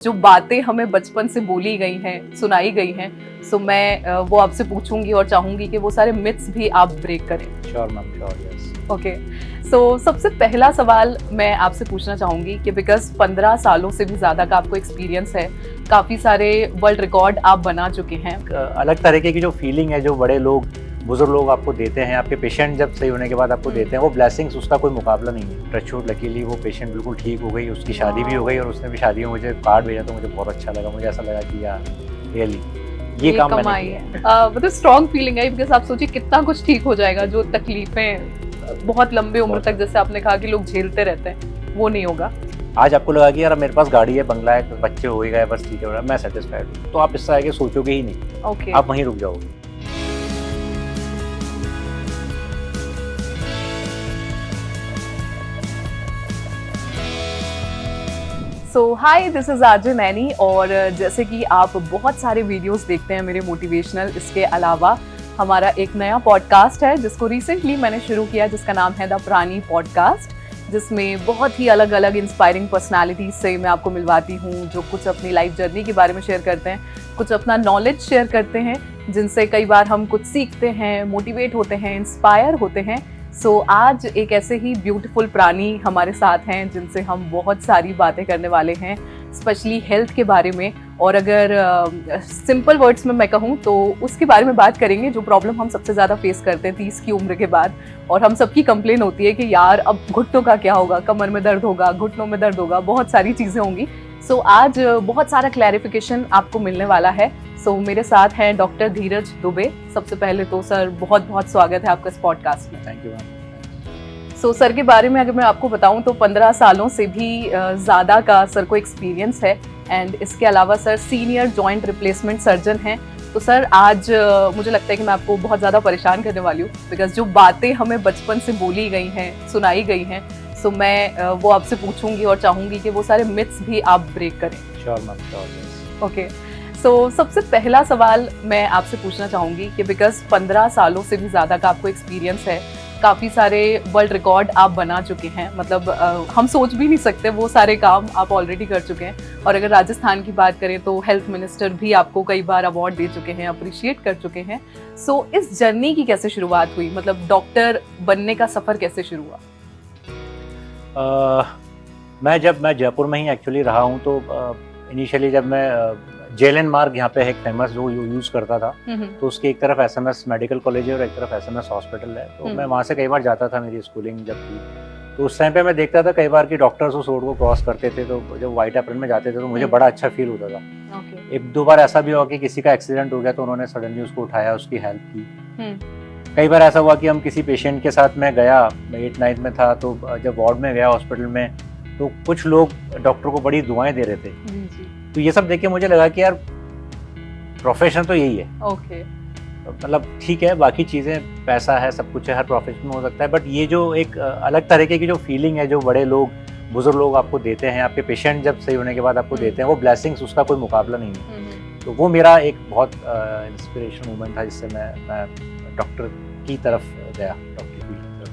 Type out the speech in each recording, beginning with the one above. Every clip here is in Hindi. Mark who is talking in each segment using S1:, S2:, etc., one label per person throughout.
S1: जो बातें हमें बचपन से बोली गई हैं, सुनाई गई हैं, सो मैं वो आपसे पूछूंगी और चाहूंगी कि वो सारे मिथ्स भी आप ब्रेक करें।
S2: Sure ma'am, sure, yes.
S1: Okay, so सबसे पहला सवाल मैं आपसे पूछना चाहूंगी कि बिकॉज 15 सालों से भी ज़्यादा का आपको एक्सपीरियंस है, काफ़ी सारे वर्ल्ड रिकॉर्ड आप बना चुके हैं।
S2: अलग तरीके की जो फीलिंग है, जो बड़े लोग, बुजुर्ग लोग आपको देते हैं, आपके पेशेंट जब सही होने के बाद आपको देते हैं, वो ब्लेसिंग्स, उसका कोई मुकाबला नहीं है। टचवुड, लकीली वो पेशेंट बिल्कुल ठीक हो गई, उसकी शादी भी हो गई और उसने भी शादी में मुझे कार्ड भेजा तो मुझे बहुत अच्छा लगा। मुझे ऐसा लगा कि यार रियली ये काम मैंने
S1: कमाई
S2: किया
S1: है। मतलब स्ट्रॉन्ग फीलिंग है बिकॉज आप सोचिए कितना कुछ ठीक हो जाएगा, जो तकलीफें बहुत लंबे उम्र तक, जैसे आपने कहा कि लोग झेलते रहते हैं, वो नहीं होगा।
S2: आज आपको लगा कि यार मेरे पास गाड़ी है, बंगला है, बच्चे हो ही गए, बस ठीक है, मैं सेटिस्फाइड हूँ, तो आप इससे आगे सोचोगे ही नहीं।
S1: ओके,
S2: आप वहीं रुक जाओगे।
S1: सो हाय, दिस इज़ आरजे नैनी। और जैसे कि आप बहुत सारे वीडियोस देखते हैं मेरे मोटिवेशनल, इसके अलावा हमारा एक नया पॉडकास्ट है जिसको रिसेंटली मैंने शुरू किया, जिसका नाम है द प्राणी पॉडकास्ट, जिसमें बहुत ही अलग अलग इंस्पायरिंग पर्सनालिटीज से मैं आपको मिलवाती हूँ, जो कुछ अपनी लाइफ जर्नी के बारे में शेयर करते हैं, कुछ अपना नॉलेज शेयर करते हैं, जिनसे कई बार हम कुछ सीखते हैं, मोटिवेट होते हैं, इंस्पायर होते हैं। सो आज एक ऐसे ही ब्यूटीफुल प्राणी हमारे साथ हैं जिनसे हम बहुत सारी बातें करने वाले हैं, स्पेशली हेल्थ के बारे में। और अगर सिंपल वर्ड्स में मैं कहूँ तो उसके बारे में बात करेंगे जो प्रॉब्लम हम सबसे ज़्यादा फेस करते हैं 30 की उम्र के बाद। और हम सबकी कंप्लेन होती है कि यार अब घुटनों का क्या होगा, कमर में दर्द होगा, घुटनों में दर्द होगा, बहुत सारी चीज़ें होंगी। सो आज बहुत सारा क्लैरिफिकेशन आपको मिलने वाला है। सो मेरे साथ हैं डॉक्टर धीरज दुबे। सबसे पहले तो सर बहुत बहुत स्वागत है आपका इस पॉडकास्ट में।
S2: Thank you ma'am.
S1: So sir के बारे में अगर मैं आपको बताऊं तो 15 सालों से भी ज़्यादा का सर को एक्सपीरियंस है, एंड इसके अलावा sir senior joint replacement surgeon हैं। तो सर आज मुझे लगता है कि मैं आपको बहुत ज़्यादा परेशान करने वाली हूँ, बिकॉज जो बातें हमें बचपन से बोली गई हैं, सुनाई गई हैं, सो मैं वो आपसे पूछूंगी और चाहूँगी कि वो सारे मिथ्स भी आप ब्रेक करें।
S2: Sure ma'am, sure, yes.
S1: Okay, so सबसे पहला सवाल मैं आपसे पूछना चाहूँगी कि बिकॉज 15 सालों से भी ज़्यादा का आपको एक्सपीरियंस है, काफ़ी सारे वर्ल्ड रिकॉर्ड आप बना चुके हैं, मतलब हम सोच भी नहीं सकते वो सारे काम आप ऑलरेडी कर चुके हैं। और अगर राजस्थान की बात करें तो हेल्थ मिनिस्टर भी आपको कई बार अवार्ड दे चुके हैं, अप्रिशिएट कर चुके हैं। सो इस जर्नी की कैसे शुरुआत हुई, मतलब डॉक्टर बनने का सफ़र कैसे शुरू हुआ?
S2: मैं जयपुर में ही एक्चुअली रहा हूँ, तो इनिशियली जब मैं जेलन मार्ग यहाँ पे एक फेमस जो यूज़ करता था, तो उसके एक तरफ एसएमएस मेडिकल कॉलेज है और एक तरफ एसएमएस हॉस्पिटल है, तो मैं वहाँ से कई बार जाता था, मेरी स्कूलिंग जब थी। तो उस टाइम पे मैं देखता था कई बार कि डॉक्टर्स उस रोड को क्रॉस करते थे, तो जब वाइट एप्रन में जाते थे तो मुझे बड़ा अच्छा फील होता था। एक दो बार ऐसा भी हुआ कि किसी का एक्सीडेंट हो गया तो उन्होंने सडनली उसको उठाया, उसकी हेल्प की। कई बार ऐसा हुआ कि हम किसी पेशेंट के साथ मैं गया, मैं 8-9 में था, तो जब वार्ड में गया हॉस्पिटल में, तो कुछ लोग डॉक्टर को बड़ी दुआएं दे रहे थे। तो ये सब देख के मुझे लगा कि यार प्रोफेशन तो यही है।
S1: ओके,
S2: मतलब ठीक है, बाकी चीज़ें, पैसा है, सब कुछ है, हर प्रोफेशन में हो सकता है, बट ये जो एक अलग तरीके की जो फीलिंग है, जो बड़े लोग, बुजुर्ग लोग आपको देते हैं, आपके पेशेंट जब सही होने के बाद आपको देते हैं, वो ब्लेसिंग्स, उसका कोई मुकाबला नहीं है। तो वो मेरा एक बहुत इंस्पिरेशन मोमेंट था, जिससे मैं डॉक्टर की तरफ गया, डॉक्टर की।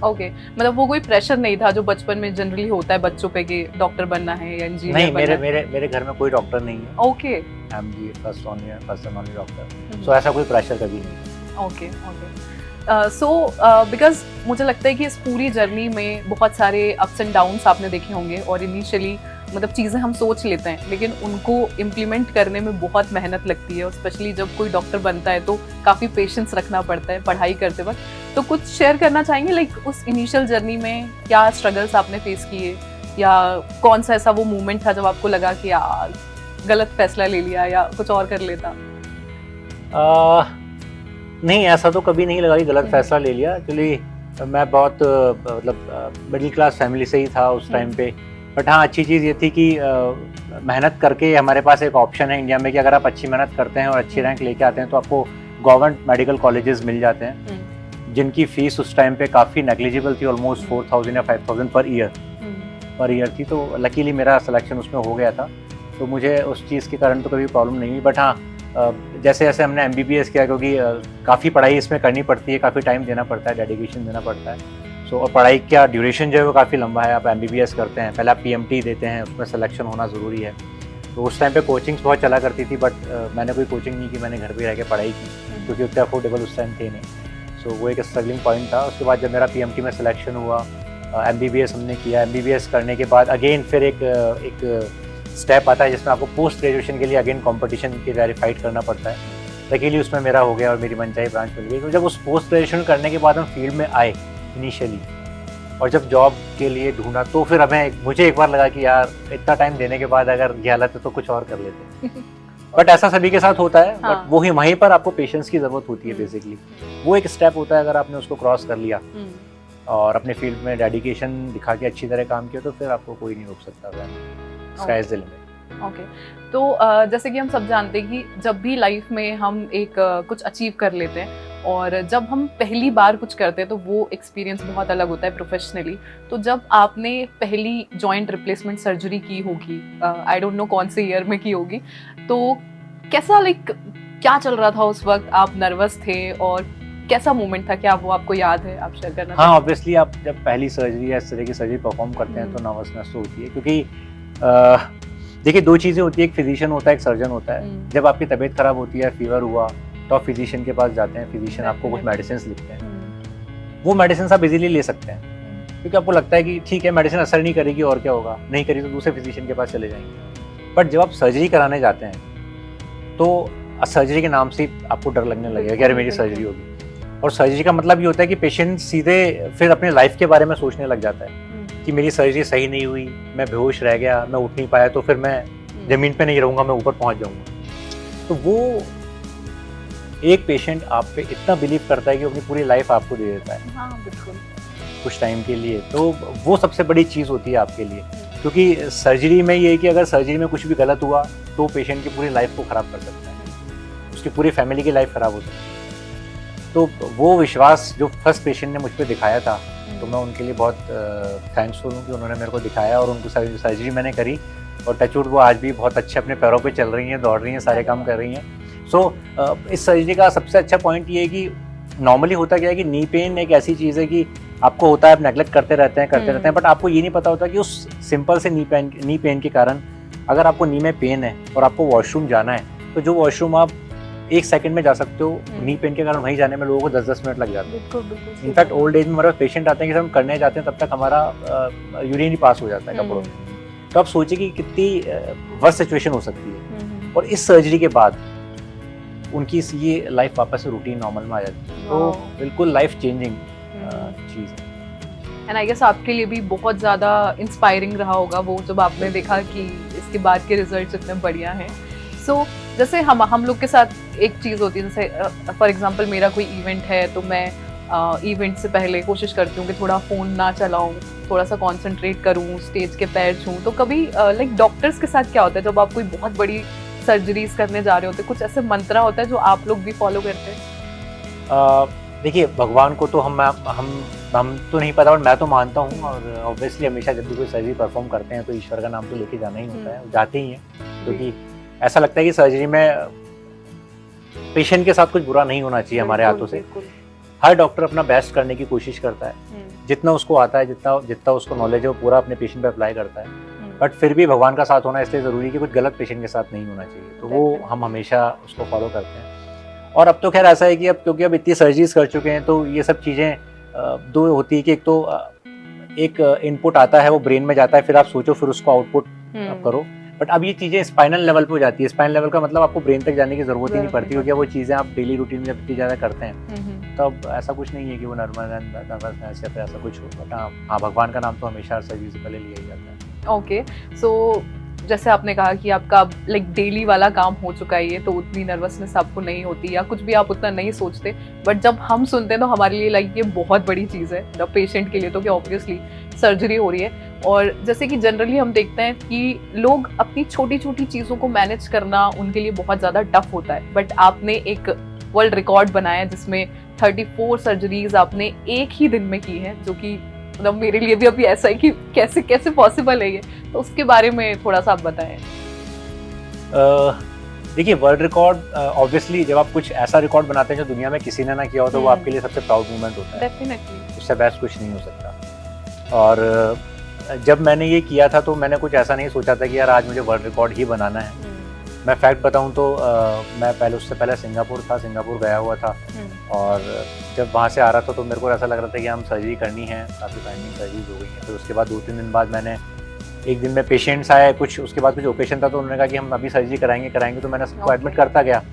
S1: ओके, मतलब वो कोई प्रेशर नहीं था जो बचपन में जनरली होता है बच्चों पे कि डॉक्टर बनना है या इंजीनियर बनना है?
S2: नहीं, मेरे घर में कोई डॉक्टर नहीं है।
S1: Okay,
S2: I am the first and only doctor, so ऐसा कोई प्रेशर कभी नहीं।
S1: ओके, सो बिकॉज मुझे लगता है कि इस पूरी जर्नी में बहुत सारे अप्स एंड डाउन्स आपने देखे होंगे, और इनिशियली मतलब चीज़ें हम सोच लेते हैं लेकिन उनको इम्प्लीमेंट करने में बहुत मेहनत लगती है, और स्पेशली जब कोई डॉक्टर बनता है तो काफ़ी पेशेंस रखना पड़ता है पढ़ाई करते वक्त। तो कुछ शेयर करना चाहेंगे, लाइक उस इनिशियल जर्नी में क्या स्ट्रगल्स आपने फेस किए, या कौन सा ऐसा वो मोमेंट था जब आपको लगा कि यार गलत फैसला ले लिया या कुछ और कर लेता?
S2: नहीं, ऐसा तो कभी नहीं लगा कि गलत फैसला ले लिया। एक्चुअली मैं बहुत मतलब मिडिल क्लास फैमिली से ही था उस टाइम पे, बट हाँ, अच्छी चीज़ ये थी कि मेहनत करके हमारे पास एक ऑप्शन है इंडिया में कि अगर आप अच्छी मेहनत करते हैं और अच्छी रैंक लेके आते हैं तो आपको गवर्नमेंट मेडिकल कॉलेजेस मिल जाते हैं, जिनकी फ़ीस उस टाइम पे काफ़ी नेग्लिजिबल थी, ऑलमोस्ट 4000 या 5000 पर ईयर थी। तो लकीली मेरा सिलेक्शन उसमें हो गया था, तो मुझे उस चीज़ के कारण तो कभी प्रॉब्लम नहीं हुई। बट हाँ, जैसे जैसे हमने MBBS किया, क्योंकि काफ़ी पढ़ाई इसमें करनी पड़ती है, काफ़ी टाइम देना पड़ता है, डेडिकेशन देना पड़ता है। सो और पढ़ाई का ड्यूरेशन जो है वो काफ़ी लंबा है। आप MBBS करते हैं, पहले आप PMT देते हैं, उसमें सिलेक्शन होना ज़रूरी है। तो उस टाइम पे कोचिंग्स बहुत चला करती थी, बट मैंने कोई कोचिंग नहीं की, मैंने घर पे रह के पढ़ाई की क्योंकि उतने अफोर्डेबल उस टाइम थे नहीं। सो वो एक स्ट्रगलिंग पॉइंट था। उसके बाद जब मेरा PMT में सिलेक्शन हुआ, MBBS हमने किया। MBBS करने के बाद अगेन फिर एक स्टेप आता है जिसमें आपको पोस्ट ग्रेजुएशन के लिए अगेन कंपटीशन के लिए फाइट करना पड़ता है। लकीली उसमें मेरा हो गया और मेरी मनचाही ब्रांच मिल गई। तो जब उस पोस्ट ग्रेजुएशन करने के बाद हम फील्ड में आए इनिशियली, और जब जॉब के लिए ढूंढा, तो फिर मुझे एक बार लगा कि यार इतना टाइम देने के बाद अगर ये हालत है तो कुछ और कर लेते हैं। बट ऐसा सभी के साथ होता है।
S1: हाँ।
S2: बट वहीं पर आपको पेशेंस की जरूरत होती है बेसिकली। वो एक स्टेप होता है, अगर आपने उसको क्रॉस कर लिया और अपने फील्ड में डेडिकेशन दिखा के अच्छी तरह काम किया तो फिर आपको कोई नहीं रोक सकता। Sky is the limit.
S1: Okay, तो जैसे कि हम सब जानते हैं कि जब भी लाइफ में हम एक कुछ अचीव कर लेते हैं और जब हम पहली बार कुछ करते हैं तो वो एक्सपीरियंस बहुत अलग होता है प्रोफेशनली। तो जब आपने पहली जॉइंट रिप्लेसमेंट सर्जरी की होगी, आई डोंट नो कौन से ईयर में की होगी, तो कैसा क्या चल रहा था उस वक्त? आप नर्वस थे और कैसा मोमेंट था? क्या वो आपको याद है? आप शेयर करना?
S2: हाँ, ऑब्वियसली आप जब पहली सर्जरी या इस तरह की सर्जरी परफॉर्म करते हैं तो नर्वसनेस तो होती है, क्योंकि देखिए दो चीज़ें होती है, एक फिजिशियन होता है, एक सर्जन होता है। जब आपकी तबीयत खराब होती है, फीवर हुआ, तो आप फिजिशियन के पास जाते हैं। फिजिशियन आपको कुछ मेडिसिन लिखते हैं। वो मेडिसिन आप इजीली ले सकते हैं क्योंकि आपको लगता है कि ठीक है मेडिसिन असर नहीं करेगी और क्या होगा, नहीं करी तो दूसरे फिजिशियन के पास चले जाएंगे। बट जब आप सर्जरी कराने जाते हैं तो सर्जरी के नाम से आपको डर लगने लगेगा कि अरे मेरी सर्जरी होगी। और सर्जरी का मतलब ये होता है कि पेशेंट सीधे फिर अपने लाइफ के बारे में सोचने लग जाता है कि मेरी सर्जरी सही नहीं हुई, मैं बेहोश रह गया, मैं उठ नहीं पाया, तो फिर मैं ज़मीन पे नहीं रहूँगा, मैं ऊपर पहुँच जाऊँगा। तो वो एक पेशेंट आप पे इतना बिलीव करता है कि अपनी पूरी लाइफ आपको दे देता है।
S1: हाँ, बिल्कुल।
S2: कुछ टाइम के लिए, तो वो सबसे बड़ी चीज़ होती है आपके लिए। क्योंकि सर्जरी में ये है कि अगर सर्जरी में कुछ भी गलत हुआ तो पेशेंट की पूरी लाइफ को ख़राब कर सकता है, उसकी पूरी फैमिली की लाइफ ख़राब हो सकती है। तो वो विश्वास जो फर्स्ट पेशेंट ने मुझ पर दिखाया था, तो मैं उनके लिए बहुत थैंक्सफुल हूँ कि उन्होंने मेरे को दिखाया और उनको सर्जरी मैंने करी। और टचवुड वो आज भी बहुत अच्छे अपने पैरों पे चल रही हैं, दौड़ रही हैं, सारे काम कर रही हैं। सो इस सर्जरी का सबसे अच्छा पॉइंट ये है कि नॉर्मली होता क्या है कि नी पेन एक ऐसी चीज़ है कि आपको होता है, आप नेगलेक्ट करते रहते हैं, बट आपको ये नहीं पता होता कि उस सिंपल से नी पेन के कारण अगर आपको नी में पेन है और आपको वॉशरूम जाना है, तो जो वॉशरूम आप 1 सेकंड में जा सकते हो, नी पेन के कारण वहीं जाने में लोगों को 10-10 मिनट लग जाते हैं। इनफैक्ट ओल्ड एज में हमारे पेशेंट आते हैं कि हम करने जाते हैं तब तक हमारा यूरिन ही पास हो जाता है कपड़ों में। तो आप सोचिए कि कितनी वर्स्ट सिचुएशन हो सकती है। और इस सर्जरी के बाद उनकी ये लाइफ वापस से रूटीन नॉर्मल में आ जाती है। तो बिल्कुल लाइफ चेंजिंग चीज़ है।
S1: एंड आई गेस आपके लिए भी बहुत ज़्यादा इंस्पायरिंग रहा होगा वो जब आपने देखा कि इसके बाद के रिजल्ट्स इतने बढ़िया हैं। सो जैसे हम लोग के साथ एक चीज़ होती है, जैसे फॉर एग्जांपल मेरा कोई इवेंट है तो मैं इवेंट से पहले कोशिश करती हूँ कि थोड़ा फ़ोन ना चलाऊँ, थोड़ा सा कंसंट्रेट करूँ, स्टेज के पैर छूँ। तो कभी डॉक्टर्स के साथ क्या होता है जब आप कोई बहुत बड़ी सर्जरीज करने जा रहे होते, कुछ ऐसे मंत्रा होता है जो आप लोग भी फॉलो करते हैं?
S2: देखिए भगवान को तो हम तो नहीं पता, और मैं तो मानता हूँ। और ऑब्वियसली हमेशा जब भी कोई सर्जरी परफॉर्म करते हैं तो ईश्वर का नाम तो लेके जाना ही होता है, जाते ही हैं। क्योंकि ऐसा लगता है कि सर्जरी में पेशेंट के साथ कुछ बुरा नहीं होना चाहिए हमारे हाथों से। हर डॉक्टर अपना बेस्ट करने की कोशिश करता है, जितना उसको आता है, जितना उसको नॉलेज है वो पूरा अपने पेशेंट पे अप्लाई करता है। बट फिर भी भगवान का साथ होना इसलिए ज़रूरी है कि कुछ गलत पेशेंट के साथ नहीं होना चाहिए। तो वो हम हमेशा उसको फॉलो करते हैं। और अब तो खैर ऐसा है कि अब क्योंकि अब इतनी सर्जरीज कर चुके हैं तो ये सब चीज़ें दो होती है कि एक तो एक इनपुट आता है वो ब्रेन में जाता है, फिर आप सोचो, फिर उसको आउटपुट करो। बट अब ये चीज़ें स्पाइनल लेवल पे हो जाती है। स्पाइनल लेवल का मतलब आपको ब्रेन तक जाने की ज़रूरत ही नहीं पड़ती, क्योंकि वो चीज़ें आप डेली रूटीन में जब इतनी ज़्यादा करते हैं तो अब ऐसा कुछ नहीं है कि वो नर्वसनेस या फिर ऐसा कुछ हो। बट हाँ, भगवान का नाम तो हमेशा सर्जरी से पहले लिया ही जाता है।
S1: ओके, सो जैसे आपने कहा कि आपका डेली वाला काम हो चुका है ये, तो उतनी नर्वसनेस आपको नहीं होती या कुछ भी आप उतना नहीं सोचते। बट जब हम सुनते हैं तो हमारे लिए ये बहुत बड़ी चीज़ है द पेशेंट के लिए, तो कि ऑब्वियसली सर्जरी हो रही है। और जैसे कि जनरली हम देखते हैं कि लोग अपनी छोटी छोटी चीज़ों को मैनेज करना उनके लिए बहुत ज़्यादा टफ होता है। बट आपने एक वर्ल्ड रिकॉर्ड बनाया जिसमें 34 सर्जरीज आपने एक ही दिन में की है, जो कि मतलब मेरे लिए भी अभी ऐसा है कि कैसे कैसे पॉसिबल है ये। तो उसके बारे में थोड़ा सा आप बताएं।
S2: देखिए वर्ल्ड रिकॉर्ड ऑब्वियसली जब आप कुछ ऐसा रिकॉर्ड बनाते हैं जो दुनिया में किसी ने ना किया हो तो वो आपके लिए सबसे प्राउड मोमेंट होता है।
S1: डेफिनेटली
S2: उससे बेस्ट कुछ नहीं हो सकता। और जब मैंने ये किया था तो मैंने कुछ ऐसा नहीं सोचा था कि यार आज मुझे वर्ल्ड रिकॉर्ड ही बनाना है। मैं फैक्ट बताऊं तो मैं उससे पहले सिंगापुर गया हुआ था, और जब वहाँ से आ रहा था तो मेरे को ऐसा लग रहा था कि हम सर्जरी करनी है, काफ़ी फाइंडिंग सर्जरीज हो गई हैं। फिर उसके बाद 2-3 दिन बाद मैंने एक दिन में पेशेंट्स आए कुछ, उसके बाद कुछ ओकेशन था तो उन्होंने कहा कि हम अभी सर्जरी कराएंगे, तो मैंने सबको एडमिट करता गया।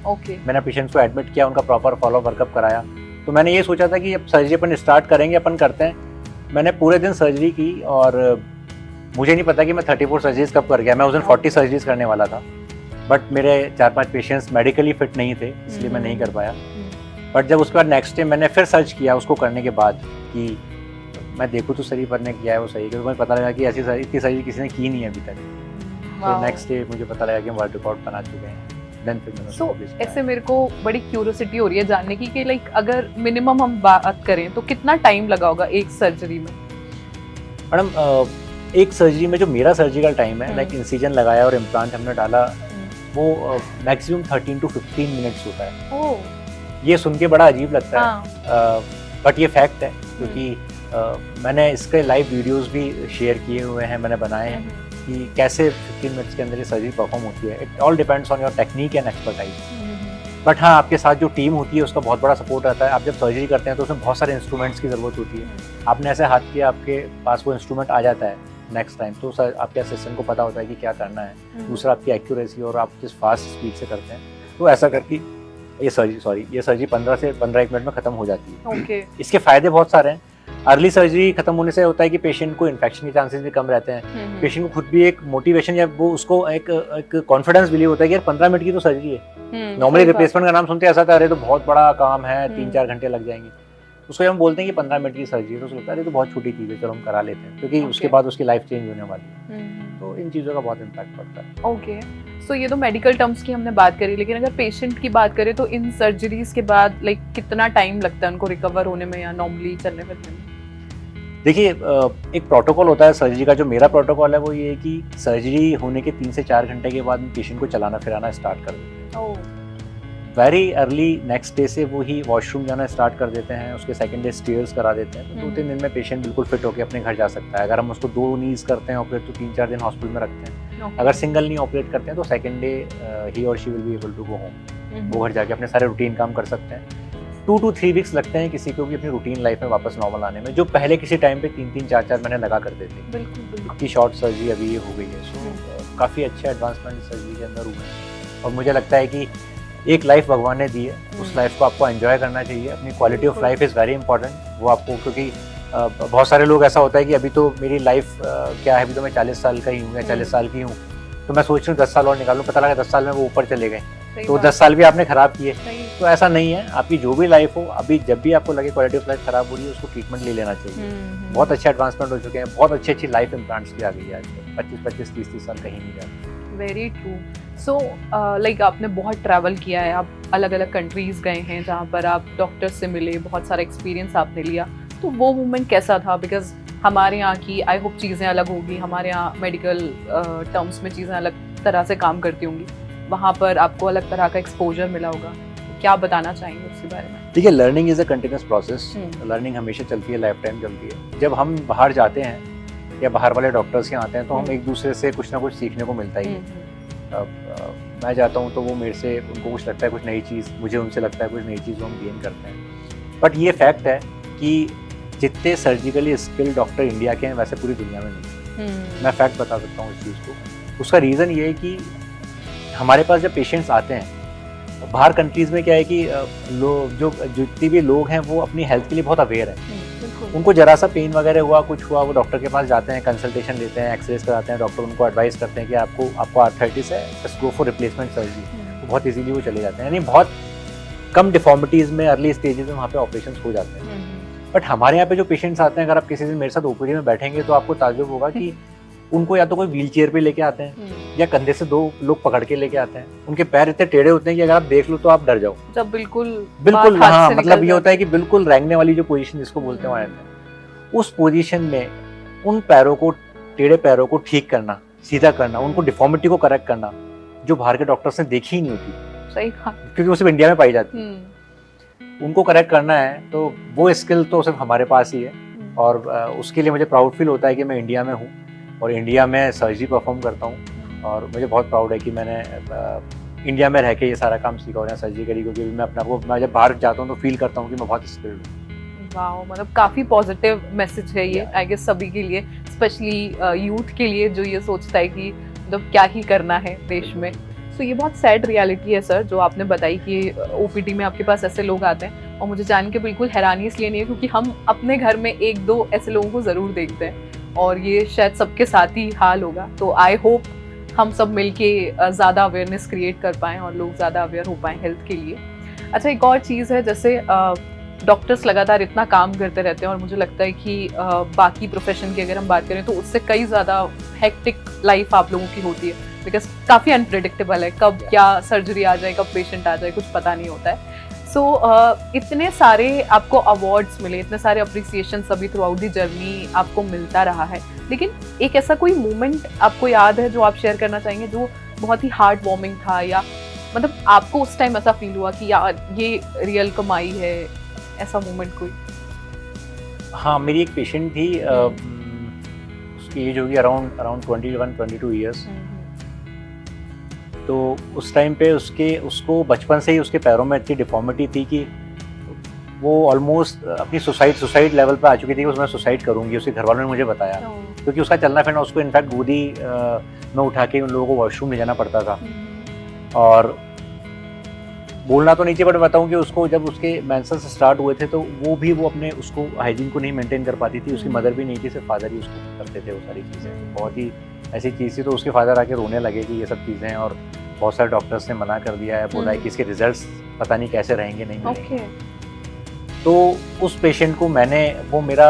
S2: मैंने पेशेंट्स को एडमिट किया, उनका प्रॉपर फॉलो वर्कअप कराया। तो मैंने ये सोचा था कि अब सर्जरी अपन स्टार्ट करेंगे, अपन करते हैं। मैंने पूरे दिन सर्जरी की और मुझे नहीं पता कि मैं 34 सर्जरीज कब कर गया। मैं उस दिन 40 सर्जरीज करने वाला था, बट मेरे 4-5 पेशेंट्स मेडिकली फिट नहीं थे, इसलिए मैं नहीं कर पाया। बट जब उसके बाद नेक्स्ट डे मैंने फिर सर्च किया उसको करने के बाद कि मैं देखूँ तो शरीर पर ने किया है वो सही, क्योंकि मुझे पता लगा कि ऐसी इतनी सर्जरी किसी ने की नहीं है अभी तक। तो नेक्स्ट डे मुझे पता लगा कि हम वर्ल्ड रिकॉर्ड बना चुके हैं। देन फिर मैंने
S1: ऐसे मेरे को बड़ी क्यूरियोसिटी हो रही है जानने की कि लाइक अगर मिनिमम हम बात करें तो कितना टाइम लगा होगा एक सर्जरी में?
S2: मैडम एक सर्जरी में जो मेरा सर्जिकल टाइम है, लाइक इंसिजन लगाया और इम्प्लांट हमने डाला, वो मैक्सिमम 13 to 15 मिनट्स होता है। ये सुन के बड़ा अजीब लगता है, बट ये फैक्ट है, क्योंकि मैंने इसके लाइव वीडियोस भी शेयर किए हुए हैं, मैंने बनाए हैं कि कैसे 15 मिनट्स के अंदर ये सर्जरी परफॉर्म होती है। It all depends on your technique and expertise. But हाँ, आपके साथ जो टीम होती है उसका बहुत बड़ा सपोर्ट रहता है। आप जब सर्जरी करते हैं तो उसमें बहुत सारे इंस्ट्रूमेंट्स की ज़रूरत होती है। आपने ऐसे हाथ किया, आपके पास वो इंस्ट्रूमेंट आ जाता है नेक्स्ट टाइम, तो आपके असिस्टेंट को पता होता है कि क्या करना है। दूसरा आपकी एक्यूरेसी और आप किस फास्ट स्पीड से करते हैं, तो ऐसा करके ये सर्जरी 15 से 15 मिनट में ख़त्म हो जाती है। इसके फ़ायदे बहुत सारे हैं। अर्ली सर्जरी खत्म होने से होता है कि पेशेंट को इन्फेक्शन के चांसेस भी कम रहते हैं। पेशेंट को खुद भी एक मोटिवेशन या वो उसको एक कॉन्फिडेंस बिलीव होता है कि यार 15 मिनट की तो सर्जरी है। नॉर्मली रिप्लेसमेंट का नाम सुनते ऐसा था, अरे तो बहुत बड़ा काम है, 3-4 घंटे लग जाएंगे। उसको हम बोलते हैं कि 15 मिनट की सर्जरी, तो उसको लगता है अरे तो बहुत छोटी चीज़ है, चलो हम करा लेते हैं, क्योंकि उसके बाद उसकी लाइफ चेंज होने वाली है। तो इन चीज़ों का बहुत इम्पैक्ट पड़ता है।
S1: ओके, सो ये तो मेडिकल टर्म्स की हमने बात करी, लेकिन अगर पेशेंट की बात करें तो इन सर्जरीज के बाद लाइक कितना टाइम लगता है उनको रिकवर होने में या नॉर्मली चलने फिरने में?
S2: देखिए, एक प्रोटोकॉल होता है सर्जरी का। जो मेरा प्रोटोकॉल है वो ये है कि सर्जरी होने के 3 से 4 घंटे के बाद पेशेंट को चलाना फिराना स्टार्ट कर देते हैं। वेरी अर्ली नेक्स्ट डे से वो ही वॉशरूम जाना स्टार्ट कर देते हैं, उसके सेकंड डे स्टेयर्स करा देते हैं। तो 2-3 दिन में पेशेंट बिल्कुल फिट होकर अपने घर जा सकता है। अगर हम उसको 2 नीज करते हैं ऑपरेट, तो 3-4 दिन हॉस्पिटल में रखते हैं। अगर सिंगल नी ऑपरेट करते हैं तो सेकंड डे ही और she will be able to go home. वो घर जाके अपने सारे रूटीन काम कर सकते हैं। 2 to 3 वीक्स लगते हैं किसी को भी अपनी रूटीन लाइफ में वापस नॉर्मल आने में, जो पहले किसी टाइम पे 3-3, 4-4 महीने लगा करते थे।
S1: बिल्कुल।
S2: इतनी शॉर्ट सर्जरी अभी ये हो गई है। सो काफ़ी अच्छे एडवांसमेंट सर्जरी के अंदर हुए हैं, और मुझे लगता है कि एक लाइफ भगवान ने दी है, उस लाइफ को आपको एंजॉय करना चाहिए। अपनी quality of life is very important. वो आपको, क्योंकि बहुत सारे लोग ऐसा होता है कि अभी तो मेरी लाइफ क्या है, अभी तो मैं 40 साल का ही हूँ या 40 साल की हूँ, तो मैं सोच रही हूँ 10 साल और निकालूँ, पता लगा 10 साल में वो ऊपर चले गए, तो 10 साल भी आपने खराब किए। तो ऐसा नहीं है, आपकी जो भी लाइफ हो, अभी जब भी आपको लगे क्वालिटी ऑफ लाइफ खराब हो रही है, उसको ट्रीटमेंट ले लेना चाहिए। बहुत अच्छे एडवांसमेंट हो चुके हैं, बहुत अच्छी लाइफ इम्प्लांट्स की आ गई है आजकल। 25-25, 30-30 साल कहीं नहीं जाते।
S1: Very true. सो लाइक आपने बहुत ट्रैवल किया है, आप अलग अलग कंट्रीज गए हैं जहाँ पर आप डॉक्टर से मिले, बहुत सारा एक्सपीरियंस आपने लिया, तो वो मोमेंट कैसा था? बिकॉज हमारे यहाँ की आई होप चीज़ें अलग होगी, हमारे यहाँ मेडिकल टर्म्स में चीज़ें अलग तरह से काम करती होंगी, वहाँ पर आपको अलग तरह का एक्सपोजर मिला होगा, क्या बताना चाहेंगे उसके बारे में?
S2: देखिए, learning is a continuous process. Learning हमेशा चलती है, लाइफ टाइम चलती है। जब हम बाहर जाते हैं या बाहर वाले डॉक्टर्स के आते हैं तो हम एक दूसरे से कुछ ना कुछ सीखने को मिलता ही है। मैं जाता हूँ तो वो मेरे से, उनको कुछ लगता है कुछ नई चीज़, मुझे उनसे लगता है कुछ नई चीज़, हम गेन करते हैं। बट ये फैक्ट है कि जितने सर्जिकली स्किल्ड डॉक्टर इंडिया के हैं वैसे पूरी दुनिया में नहीं। मैं फैक्ट बता सकता हूँ इस चीज़ को। उसका रीज़न ये है कि हमारे पास जब पेशेंट्स आते हैं, बाहर कंट्रीज़ में क्या है कि लोग जो जितने भी लोग हैं वो अपनी हेल्थ के लिए बहुत अवेयर हैं। उनको जरा सा पेन वगैरह हुआ, कुछ हुआ, वो डॉक्टर के पास जाते हैं, कंसल्टेशन लेते हैं, एक्सरेज कराते हैं, डॉक्टर उनको एडवाइस करते हैं कि आपको आर्थराइटिस है, just go for replacement surgery. बहुत इजीली वो चले जाते हैं, यानी बहुत कम डिफॉर्मिटीज़ में अर्ली स्टेजेस में वहाँ पे ऑपरेशन हो जाते हैं। बट हमारे यहाँ पे जो पेशेंट्स आते हैं, अगर आप किसी दिन मेरे साथ ओपीडी में बैठेंगे तो आपको ताज्जुब होगा कि उनको या तो कोई व्हील चेयर पे लेके आते हैं या कंधे से 2 लोग पकड़ के लेके आते हैं। उनके पैर इतने टेढ़े होते हैं कि अगर आप देख लो तो आप डर जाओ।
S1: जब बिल्कुल
S2: हाँ, मतलब ये होता है कि बिल्कुल रेंगने वाली जो पोजीशन जिसको बोलते हैं, उस पोजीशन में उन पैरों को, टेढ़े पैरों को ठीक करना, सीधा करना, उनको डिफॉर्मिटी को करेक्ट करना, जो बाहर के डॉक्टर्स ने देखी ही नहीं होती।
S1: सही बात,
S2: क्योंकि वो सिर्फ इंडिया में पाई जाती है। उनको करेक्ट करना है तो वो स्किल तो सिर्फ हमारे पास ही है, और उसके लिए मुझे प्राउड फील होता है कि मैं इंडिया में हूँ और इंडिया में सर्जरी परफॉर्म करता हूँ और मुझे बहुत प्राउड है कि मैंने इंडिया में रह के ये सारा काम सीखा और यहाँ सर्जरी करी, क्योंकि मैं अपने आप को, मैं जब बाहर जाता हूँ तो फील करता हूँ कि मैं बहुत स्किल्ड हूँ।
S1: वाओ, मतलब काफ़ी पॉजिटिव मैसेज है ये आई गेस सभी के लिए, स्पेशली यूथ के लिए जो ये सोचता है कि मतलब क्या ही करना है देश में। सो ये बहुत सैड रियलिटी है सर जो आपने बताई कि ओपीडी में आपके पास ऐसे लोग आते हैं, और मुझे जान के बिल्कुल हैरानी इसलिए नहीं है क्योंकि हम अपने घर में एक दो ऐसे लोगों को ज़रूर देखते हैं और ये शायद सबके साथ ही हाल होगा। तो आई होप हम सब मिलके ज़्यादा अवेयरनेस क्रिएट कर पाएँ और लोग ज़्यादा अवेयर हो पाएँ हेल्थ के लिए। अच्छा, एक और चीज़ है, जैसे डॉक्टर्स लगातार इतना काम करते रहते हैं और मुझे लगता है कि बाकी प्रोफेशन की अगर हम बात करें तो उससे कई ज़्यादा हेक्टिक लाइफ आप लोगों की होती है, बिकॉज काफ़ी अनप्रेडिक्टेबल है, कब क्या सर्जरी आ जाए, कब पेशेंट आ जाए, कुछ पता नहीं होता है। सो इतने सारे आपको अवार्ड्स मिले, इतने सारे अप्रिसिएशन सभी थ्रू आउट दी जर्नी आपको मिलता रहा है, लेकिन एक ऐसा कोई मोमेंट आपको याद है जो आप शेयर करना चाहेंगे जो बहुत ही हार्ट वार्मिंग था, या मतलब आपको उस टाइम ऐसा फील हुआ कि यार ये रियल कमाई है, ऐसा मोमेंट कोई?
S2: हाँ, मेरी एक पेशेंट थी, उसकी एज होगी अराउंड 21-22 ईयर्स। तो उस टाइम पे उसको बचपन से ही उसके पैरों में इतनी डिफॉर्मिटी थी कि वो ऑलमोस्ट अपनी सुसाइड लेवल पे आ चुकी थी कि उसमें सुसाइड करूंगी। उसके घर वालों ने मुझे बताया, क्योंकि उसका चलना फिरना, उसको इनफैक्ट गोदी में उठा के उन लोगों को वॉशरूम ले जाना पड़ता था। और बोलना तो नहीं चाहिए बट बताऊं कि उसको जब उसके मेंसेस स्टार्ट हुए थे तो वो अपने उसको हाइजीन को नहीं मेंटेन कर पाती थी। उसकी मदर भी नहीं थी, सिर्फ फादर ही उसको करते थे वो सारी चीज़ें। बहुत ही ऐसी चीज़ थी। तो उसके फादर आके रोने लगे कि ये सब चीज़ें, और बहुत सारे डॉक्टर्स ने मना कर दिया है, बोला है कि इसके रिजल्ट्स पता नहीं कैसे रहेंगे, नहीं मिलेंगे। तो उस पेशेंट को वो मेरा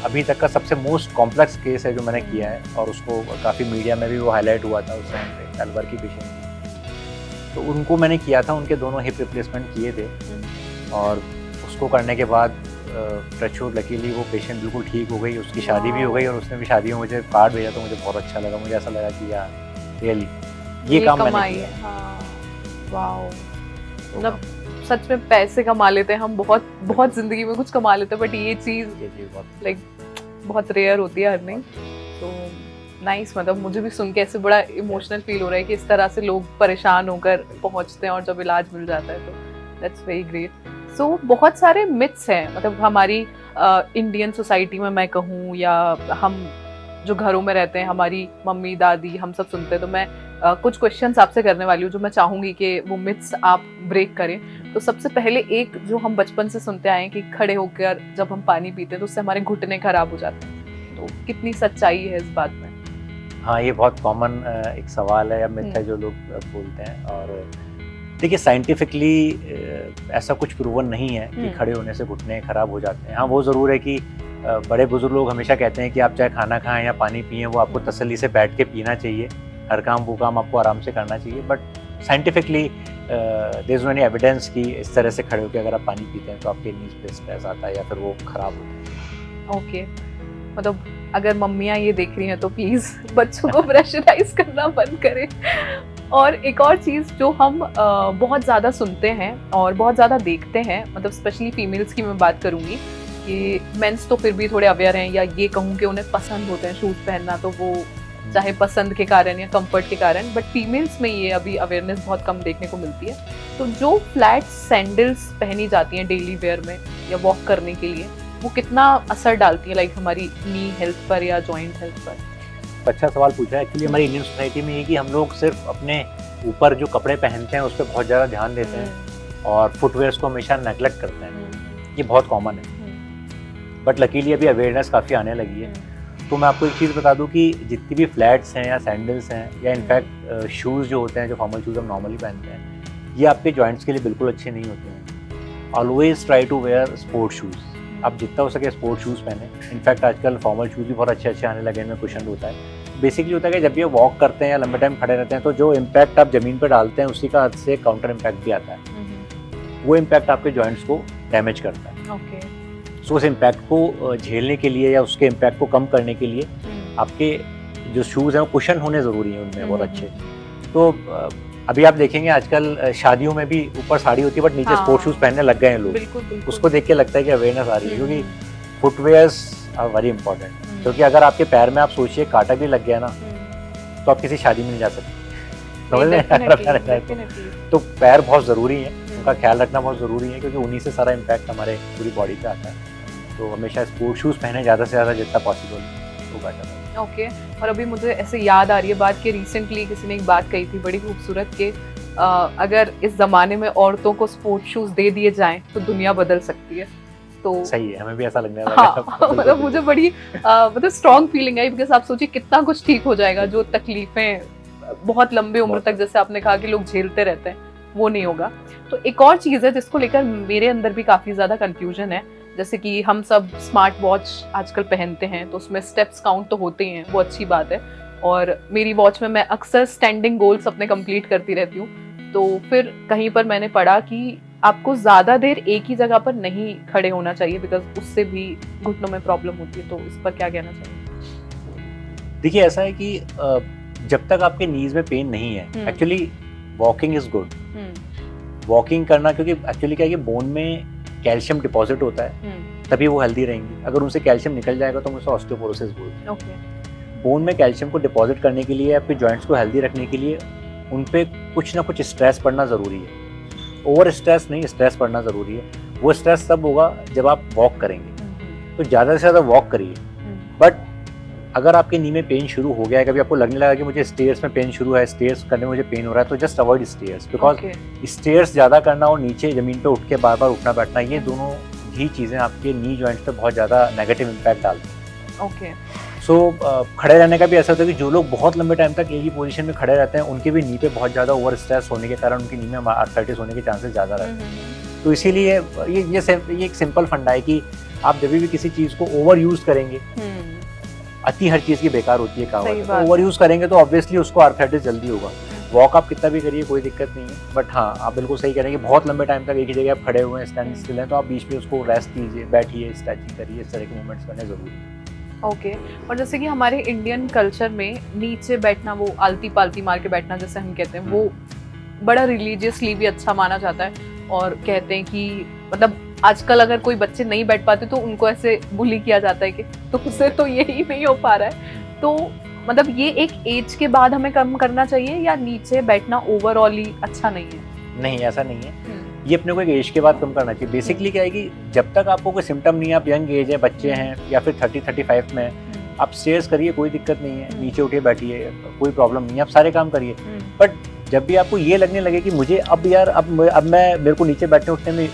S2: अभी तक का सबसे मोस्ट कॉम्प्लेक्स केस है जो मैंने किया है, और उसको काफ़ी मीडिया में भी वो हाईलाइट हुआ था उस टाइम पे। अलवर की पेशेंट थी, तो उनको मैंने किया था, उनके दोनों हिप रिप्लेसमेंट किए थे, और उसको करने के बाद टचवुड लकीली वो पेशेंट बिल्कुल ठीक हो गई, उसकी शादी भी हो गई, और उसने भी शादी में मुझे कार्ड भेजा तो मुझे बहुत अच्छा लगा। मुझे ऐसा लगा कि यार रियली ये काम मैंने किया है।
S1: हाँ, वाओ, मतलब सच में पैसे कमा लेते हैं हम, बहुत बहुत जिंदगी में कुछ कमा लेते हैं, बट ये चीज़ लाइक बहुत रेयर होती है अर्निंग। तो नाइस, मतलब मुझे भी सुन के ऐसे बड़ा इमोशनल फील हो रहा है कि इस तरह से लोग परेशान होकर पहुंचते हैं और जब इलाज मिल जाता है तो दैट्स वेरी ग्रेट। सो बहुत सारे मिथ्स हैं, मतलब हमारी इंडियन सोसाइटी में मैं कहूँ, या हम जो घरों में रहते हैं, हमारी मम्मी दादी हम सब सुनते हैं। तो मैं कुछ क्वेश्चंस आपसे करने वाली हूँ जो मैं चाहूँगी कि वो मिथ्स आप ब्रेक करें। तो सबसे पहले एक जो हम बचपन से सुनते आए हैं कि खड़े होकर जब हम पानी पीते हैं तो उससे हमारे घुटने खराब हो जाते हैं, तो कितनी सच्चाई है इस बात में?
S2: हाँ, ये बहुत कॉमन एक सवाल है या मिथ है जो लोग बोलते हैं। और देखिए, साइंटिफिकली ऐसा कुछ प्रूवन नहीं है कि खड़े होने से घुटने खराब हो जाते हैं। हाँ, वो ज़रूर है कि बड़े बुजुर्ग लोग हमेशा कहते हैं कि आप चाहे खाना खाएं या पानी पिएं, वो आपको तसल्ली से बैठ के पीना चाहिए। हर काम वो काम आपको आराम से करना चाहिए, but scientifically there is no any evidence कि इस तरह से खड़े होकर अगर आप पानी पीते हैं तो आपके नीज पे स्ट्रेस आता है या फिर वो खराब होते हैं।
S1: ओके, मतलब अगर मम्मियाँ ये देख रही हैं तो प्लीज़ बच्चों को प्रेशराइज करना बंद करें। और एक और चीज़ जो हम बहुत ज़्यादा सुनते हैं और बहुत ज़्यादा देखते हैं, मतलब स्पेशली फीमेल्स की मैं बात करूँगी, कि मेंस तो फिर भी थोड़े अवेयर हैं, या ये कहूँ कि उन्हें पसंद होते हैं शूज़ पहनना, तो वो चाहे पसंद के कारण या कंफर्ट के कारण, बट फीमेल्स में ये अभी अवेयरनेस बहुत कम देखने को मिलती है। तो जो फ्लैट सैंडल्स पहनी जाती हैं डेली वेयर में या वॉक करने के लिए, वो कितना असर डालती है लाइक हमारी नी हेल्थ पर या जॉइंट हेल्थ पर?
S2: अच्छा सवाल पूछा है। एक्चुअली हमारी इंडियन सोसाइटी में ये कि हम लोग सिर्फ अपने ऊपर जो कपड़े पहनते हैं उस पर बहुत ज़्यादा ध्यान देते हैं और फुटवेयर्स को हमेशा नेगलेक्ट करते हैं। ये बहुत कॉमन है, बट लकीली अभी अवेयरनेस काफ़ी आने लगी है। तो मैं आपको एक चीज़ बता दूं कि जितनी भी फ्लैट्स हैं या सैंडल्स हैं या इनफैक्ट शूज़ जो होते हैं, जो फॉर्मल शूज़ हम नॉर्मली पहनते हैं, ये आपके जॉइंट्स के लिए बिल्कुल अच्छे नहीं होते हैं। Always try to wear sport shoes. आप जितना हो सके स्पोर्ट शूज़ पहने। इनफैक्ट आजकल फॉर्मल शूज़ भी बहुत अच्छे आने लगे हैं, इनमें कुशन होता है। बेसिकली होता है कि जब ये वॉक करते हैं या लंबे टाइम खड़े रहते हैं तो जो इम्पैक्ट आप ज़मीन पर डालते हैं उसी का से काउंटर इम्पैक्ट भी आता है। वो इम्पैक्ट आपके जॉइंट्स को डैमेज करता है। सो उस इम्पैक्ट को झेलने के लिए या उसके इम्पैक्ट को कम करने के लिए आपके जो शूज़ हैं वो कुशन होने ज़रूरी हैं उनमें बहुत अच्छे। तो अभी आप देखेंगे आजकल शादियों में भी ऊपर साड़ी होती है बट नीचे स्पोर्ट शूज़ पहनने लग गए हैं लोग।
S1: बिल्कुल।
S2: उसको देख के लगता है कि अवेयरनेस आ रही है, क्योंकि फुटवेयर्स आर वेरी इंपॉर्टेंट। क्योंकि अगर आपके पैर में आप सोचिए कांटा भी लग गया ना तो आप किसी शादी में नहीं जा सकते। तो पैर बहुत ज़रूरी है, उनका ख्याल रखना बहुत ज़रूरी है, क्योंकि उन्हीं से सारा इम्पैक्ट हमारे पूरी बॉडी पे आता है। तो हमेशा स्पोर्ट शूज़ पहने ज़्यादा से ज़्यादा जितना पॉसिबल हो बेटर।
S1: ओके। और अभी मुझे ऐसे याद आ रही है बात कि रिसेंटली किसी ने एक बात कही थी बड़ी खूबसूरत कि अगर इस ज़माने में औरतों को स्पोर्ट शूज़ दे दिए जाएं तो दुनिया बदल सकती है। तो
S2: सही है, हमें भी ऐसा लगने
S1: लगा। हाँ, मतलब मुझे बड़ी मतलब स्ट्रॉन्ग फीलिंग आई, बिकॉज आप सोचिए कितना कुछ ठीक हो जाएगा, जो तकलीफें बहुत लंबे उम्र तक जैसे आपने कहा कि लोग झेलते रहते हैं वो नहीं होगा। तो एक और चीज़ है जिसको लेकर मेरे अंदर भी काफ़ी ज़्यादा कंफ्यूजन है, जैसे कि हम सब स्मार्ट वॉच आजकल पहनते हैं तो उसमें स्टेप्स काउंट तो होते ही हैं, वो अच्छी बात है। और मेरी वॉच में मैं अक्सर स्टैंडिंग गोल्स अपने कंप्लीट करती रहती हूँ। तो फिर कहीं पर मैंने पढ़ा कि आपको ज़्यादा देर एक ही जगह पर नहीं खड़े होना चाहिए, बिकॉज उससे भी घुटनों में प्रॉब्लम होती है। तो इस पर क्या कहना चाहिए?
S2: देखिए, ऐसा है कि जब तक आपके नीज में पेन नहीं है, actually walking is good. Walking करना, क्योंकि एक्चुअली क्या है कि बोन में कैल्शियम डिपॉजिट होता है, तभी वो हेल्दी रहेंगी। अगर उनसे कैल्शियम निकल जाएगा तो हम उसे ऑस्टियोपोरोसिस बोलते हैं। बोन में कैल्शियम को डिपॉजिट करने के लिए, आपके जॉइंट्स को हेल्दी रखने के लिए उन पे कुछ ना कुछ स्ट्रेस पड़ना ज़रूरी है। ओवर स्ट्रेस नहीं, स्ट्रेस पड़ना ज़रूरी है। वो स्ट्रेस तब होगा जब आप वॉक करेंगे, तो ज़्यादा से ज़्यादा वॉक करिए। बट अगर आपके नी में पेन शुरू हो गया है, कभी आपको लगने लगा कि मुझे स्टेयर्स में पेन शुरू है, स्टेयर्स करने में मुझे पेन हो रहा है, तो just avoid stairs, because stairs ज़्यादा करना और नीचे ज़मीन पे उठ के बार बार उठना बैठना, ये दोनों ही चीज़ें आपके नी जॉइंट्स पे बहुत ज़्यादा नेगेटिव इम्पैक्ट डालती हैं।
S1: ओके।
S2: सो खड़े रहने का भी ऐसा होता है कि जो लोग बहुत लंबे टाइम तक एक ही पोजीशन में खड़े रहते हैं, उनके भी नी पे बहुत ज़्यादा ओवर स्ट्रेस होने के कारण उनकी नी में आर्थराइटिस होने के चांसेस ज़्यादा रहते हैं। तो इसीलिए ये एक सिंपल फंडा है कि आप जब भी किसी चीज़ को ओवर यूज़ करेंगे, अति हर चीज़ की बेकार होती है कहावत, तो ओवर यूज़ करेंगे तो ऑब्वियसली उसको आर्थराइटिस जल्दी होगा। वॉक आप कितना भी करिए, कोई दिक्कत नहीं है, बट हाँ, आप बिल्कुल सही कह रहे हैं कि बहुत लंबे टाइम तक एक ही जगह आप खड़े हुए हैं, स्टैंड स्टिल हैं, तो आप बीच में उसको रेस्ट कीजिए, बैठिए, स्ट्रेचिंग करिए, इस तरह के मूवमेंट्स करने ज़रूरी है।
S1: ओके। और जैसे कि हमारे इंडियन कल्चर में नीचे बैठना, वो आलती पालती मार के बैठना जैसे हम कहते हैं, वो बड़ा रिलीजियसली भी अच्छा माना जाता है। और कहते हैं कि मतलब आजकल अगर कोई बच्चे नहीं बैठ पाते तो उनको ऐसे बुली किया जाता है कि तो उससे तो यही नहीं हो पा रहा है। तो मतलब ये एक एज के बाद हमें कम करना चाहिए, या नीचे बैठना ओवरऑल ही अच्छा नहीं है?
S2: नहीं, ऐसा नहीं है, ये अपने को एक एज के बाद कम करना चाहिए। बेसिकली क्या है कि जब तक आपको कोई सिम्टम नहीं है, आप यंग एज है, बच्चे हैं, या फिर 30-35 में, आप स्टेयर्स करिए, कोई दिक्कत नहीं है, नीचे उठिए, बैठिए, कोई प्रॉब्लम नहीं है, आप सारे काम करिए। बट जब भी आपको ये लगने लगे कि मुझे अब यार अब मैं मेरे को नीचे बैठने उठने में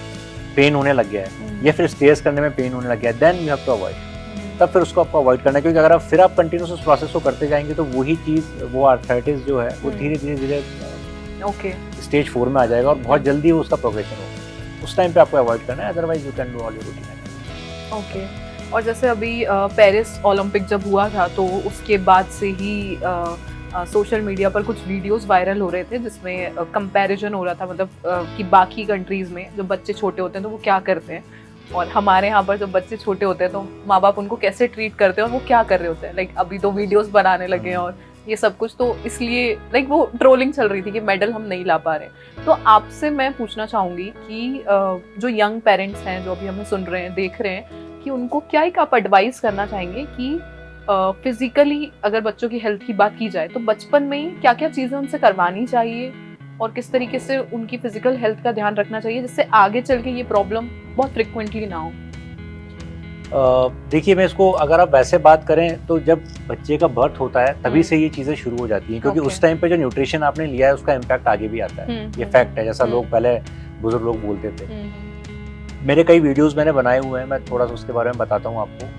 S2: पेन होने लग गया है, या फिर स्टेयर्स करने में पेन होने लग गया है, then you have to avoid. तब फिर उसको आपको अवॉइड करना है, क्योंकि अगर आप फिर आप कंटिन्यूस उस प्रोसेस को करते जाएंगे तो वही चीज़, वो आर्थराइटिस जो है वो धीरे धीरे स्टेज 4 में आ जाएगा और बहुत जल्दी वो उसका प्रोग्रेशन होगा। उस टाइम पे आपको अवॉइड करना है, otherwise you can do all your routine.
S1: Okay. और जैसे अभी पेरिस ओलंपिक जब हुआ था तो उसके बाद से ही सोशल मीडिया पर कुछ वीडियोस वायरल हो रहे थे जिसमें कंपैरिजन हो रहा था, मतलब कि बाकी कंट्रीज़ में जब बच्चे छोटे होते हैं तो वो क्या करते हैं, और हमारे यहाँ पर जब बच्चे छोटे होते हैं तो माँ बाप उनको कैसे ट्रीट करते हैं और वो क्या कर रहे होते हैं। लाइक अभी तो वीडियोस बनाने लगे हैं और ये सब कुछ, तो इसलिए लाइक वो ट्रोलिंग चल रही थी कि मेडल हम नहीं ला पा रहे। तो आपसे मैं पूछना चाहूँगी कि जो यंग पेरेंट्स हैं जो अभी हमें सुन रहे हैं, देख रहे हैं, कि उनको क्या एक आप एडवाइस करना चाहेंगे कि फिजिकली अगर बच्चों की हेल्थ की बात की जाए तो बचपन में ही क्या क्या चीज़ें उनसे करवानी चाहिए और किस तरीके से उनकी फिजिकल हेल्थ का ध्यान रखना चाहिए जिससे आगे चल के ये प्रॉब्लम बहुत फ्रिक्वेंटली ना हो?
S2: देखिए, मैं इसको अगर आप वैसे बात करें तो जब बच्चे का बर्थ होता है तभी से ये चीज़ें शुरू हो जाती हैं, क्योंकि उस टाइम पे जो न्यूट्रिशन आपने लिया है उसका इम्पैक्ट आगे भी आता है। ये फैक्ट है, जैसा लोग पहले बुजुर्ग लोग बोलते थे। मेरे कई वीडियोस मैंने बनाए हुए हैं, मैं थोड़ा सा उसके बारे में बताता हूँ आपको।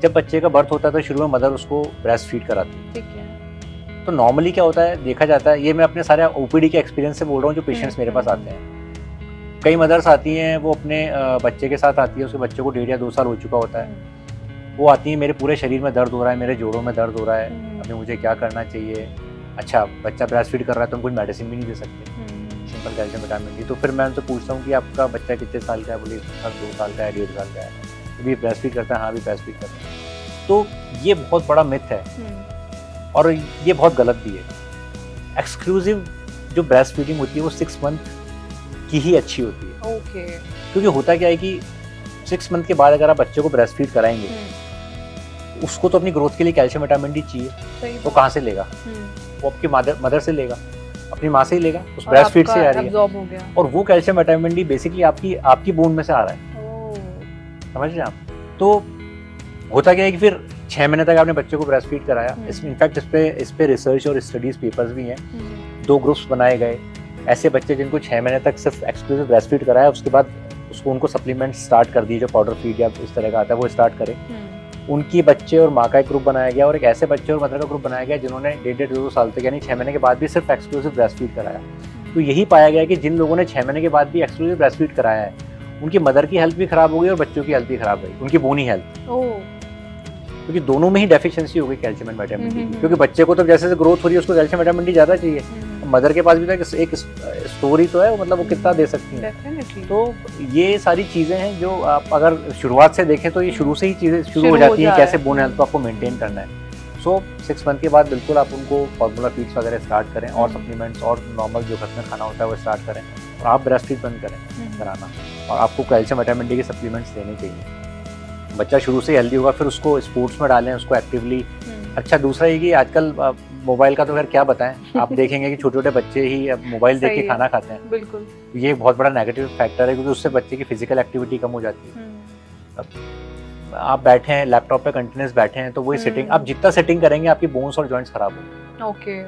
S2: जब बच्चे का बर्थ होता है तो शुरू में मदर उसको ब्रेस्ट फीड कराती है।
S1: ठीक है।
S2: तो नॉर्मली क्या होता है, देखा जाता है, ये मैं अपने सारे ओपीडी के एक्सपीरियंस से बोल रहा हूँ, जो पेशेंट्स मेरे पास आते हैं। कई मदर्स आती हैं, वो अपने बच्चे के साथ आती है, उसके बच्चे को 1.5 या 2 साल हो चुका होता है। वो आती है, मेरे पूरे शरीर में दर्द हो रहा है, मेरे जोड़ों में दर्द हो रहा है, अभी मुझे क्या करना चाहिए। अच्छा, बच्चा ब्रेस्ट फीड कर रहा है तो हम कुछ मेडिसिन भी नहीं दे सकते, सिंपल कैल्शियम विटामिन डी। तो फिर मैं उनसे पूछता हूँ कि आपका बच्चा कितने साल का है? बोले 2 साल का है, 1.5 साल का है। अभी ब्रेस्ट फीड करता है? हाँ, अभी ब्रेस्ट फीड करता है। तो ये बहुत बड़ा मिथ है और ये बहुत गलत भी है। एक्सक्लूसिव जो ब्रेस्ट फीडिंग होती है वो 6 मंथ की ही अच्छी होती है। क्योंकि होता क्या है कि 6 मंथ के बाद अगर आप बच्चे को ब्रेस्ट फीड कराएंगे उसको तो अपनी ग्रोथ के लिए कैल्शियम विटामिन डी चाहिए, तो कहाँ से लेगा? वो आपकी मदर से लेगा, अपनी माँ से ही लेगा, उस ब्रेस्ट फीड से आ रही है, और वो कैल्शियम विटामिन डी बेसिकली आपकी बोन में से आ रहा है। समझ रहे हैं आप? तो होता क्या है कि फिर 6 महीने तक आपने बच्चे को ब्रेस्ट फीड कराया, इनफैक्ट इस पे रिसर्च और स्टडीज पेपर्स भी हैं, 2 ग्रुप्स बनाए गए, ऐसे बच्चे जिनको 6 महीने तक सिर्फ एक्सक्लूसिव ब्रेस्ट फीड कराया, उसके बाद उसको उनको सप्लीमेंट स्टार्ट कर दिए, जो पाउडर फीड या इस तरह का आता है वो स्टार्ट करें। उनकी बच्चे और माँ का एक ग्रुप बनाया गया, और एक ऐसे बच्चे और मदर का ग्रुप बनाया गया जिन्होंने 1.5-2 साल तक यानी 6 महीने के बाद भी सिर्फ एक्सक्लूसिव ब्रेस्ट फीड कराया। तो यही पाया गया कि जिन लोगों ने 6 महीने के बाद भी एक्सक्लूसिव ब्रेस्ट फीड कराया है, उनकी मदर की हेल्थ भी खराब हो गई और बच्चों की हेल्थ भी खराब हो गई, उनकी बोनी हेल्थ, क्योंकि दोनों में ही डेफिशिएंसी हो गई कैल्शियम एंड विटामिन डी की। क्योंकि बच्चे को तो जैसे ग्रोथ हो रही है उसको कैल्शियम विटामिन डी ज्यादा चाहिए, मदर के पास भी तो एक स्टोरी तो है, मतलब वो कितना दे सकती है। तो ये सारी चीजें हैं जो आप अगर शुरुआत से देखें तो ये शुरू से ही चीजें शुरू हो जाती हैं, कैसे बोन हेल्थ को आपको मेंटेन करना है। सो 6 मंथ के बाद बिल्कुल आप उनको फॉर्मूला फीड्स वगैरह स्टार्ट करें, और सप्लीमेंट्स और नॉर्मल जो घर में खाना होता है वो स्टार्ट करें, और आप ब्रेस्ट फीड बंद करें कराना, और आपको कैल्शियम विटामिन डी के सप्लीमेंट्स देने चाहिए। बच्चा शुरू से हेल्दी होगा, फिर उसको स्पोर्ट्स में डालें, उसको एक्टिवली। अच्छा, दूसरा ये कि आजकल मोबाइल का तो खैर क्या बताएं, आप देखेंगे कि छोटे छोटे बच्चे ही अब मोबाइल देख के खाना खाते हैं।
S1: बिल्कुल,
S2: ये एक बहुत बड़ा नेगेटिव फैक्टर है, क्योंकि उससे बच्चे की फिजिकल एक्टिविटी कम हो जाती है। अब आप बैठे हैं लैपटॉप पे कंटिन्यूस बैठे हैं, तो वही सिटिंग, आप जितना सेटिंग करेंगे आपकी बोन्स और जॉइंट्स खराब होंगे।
S1: ओके,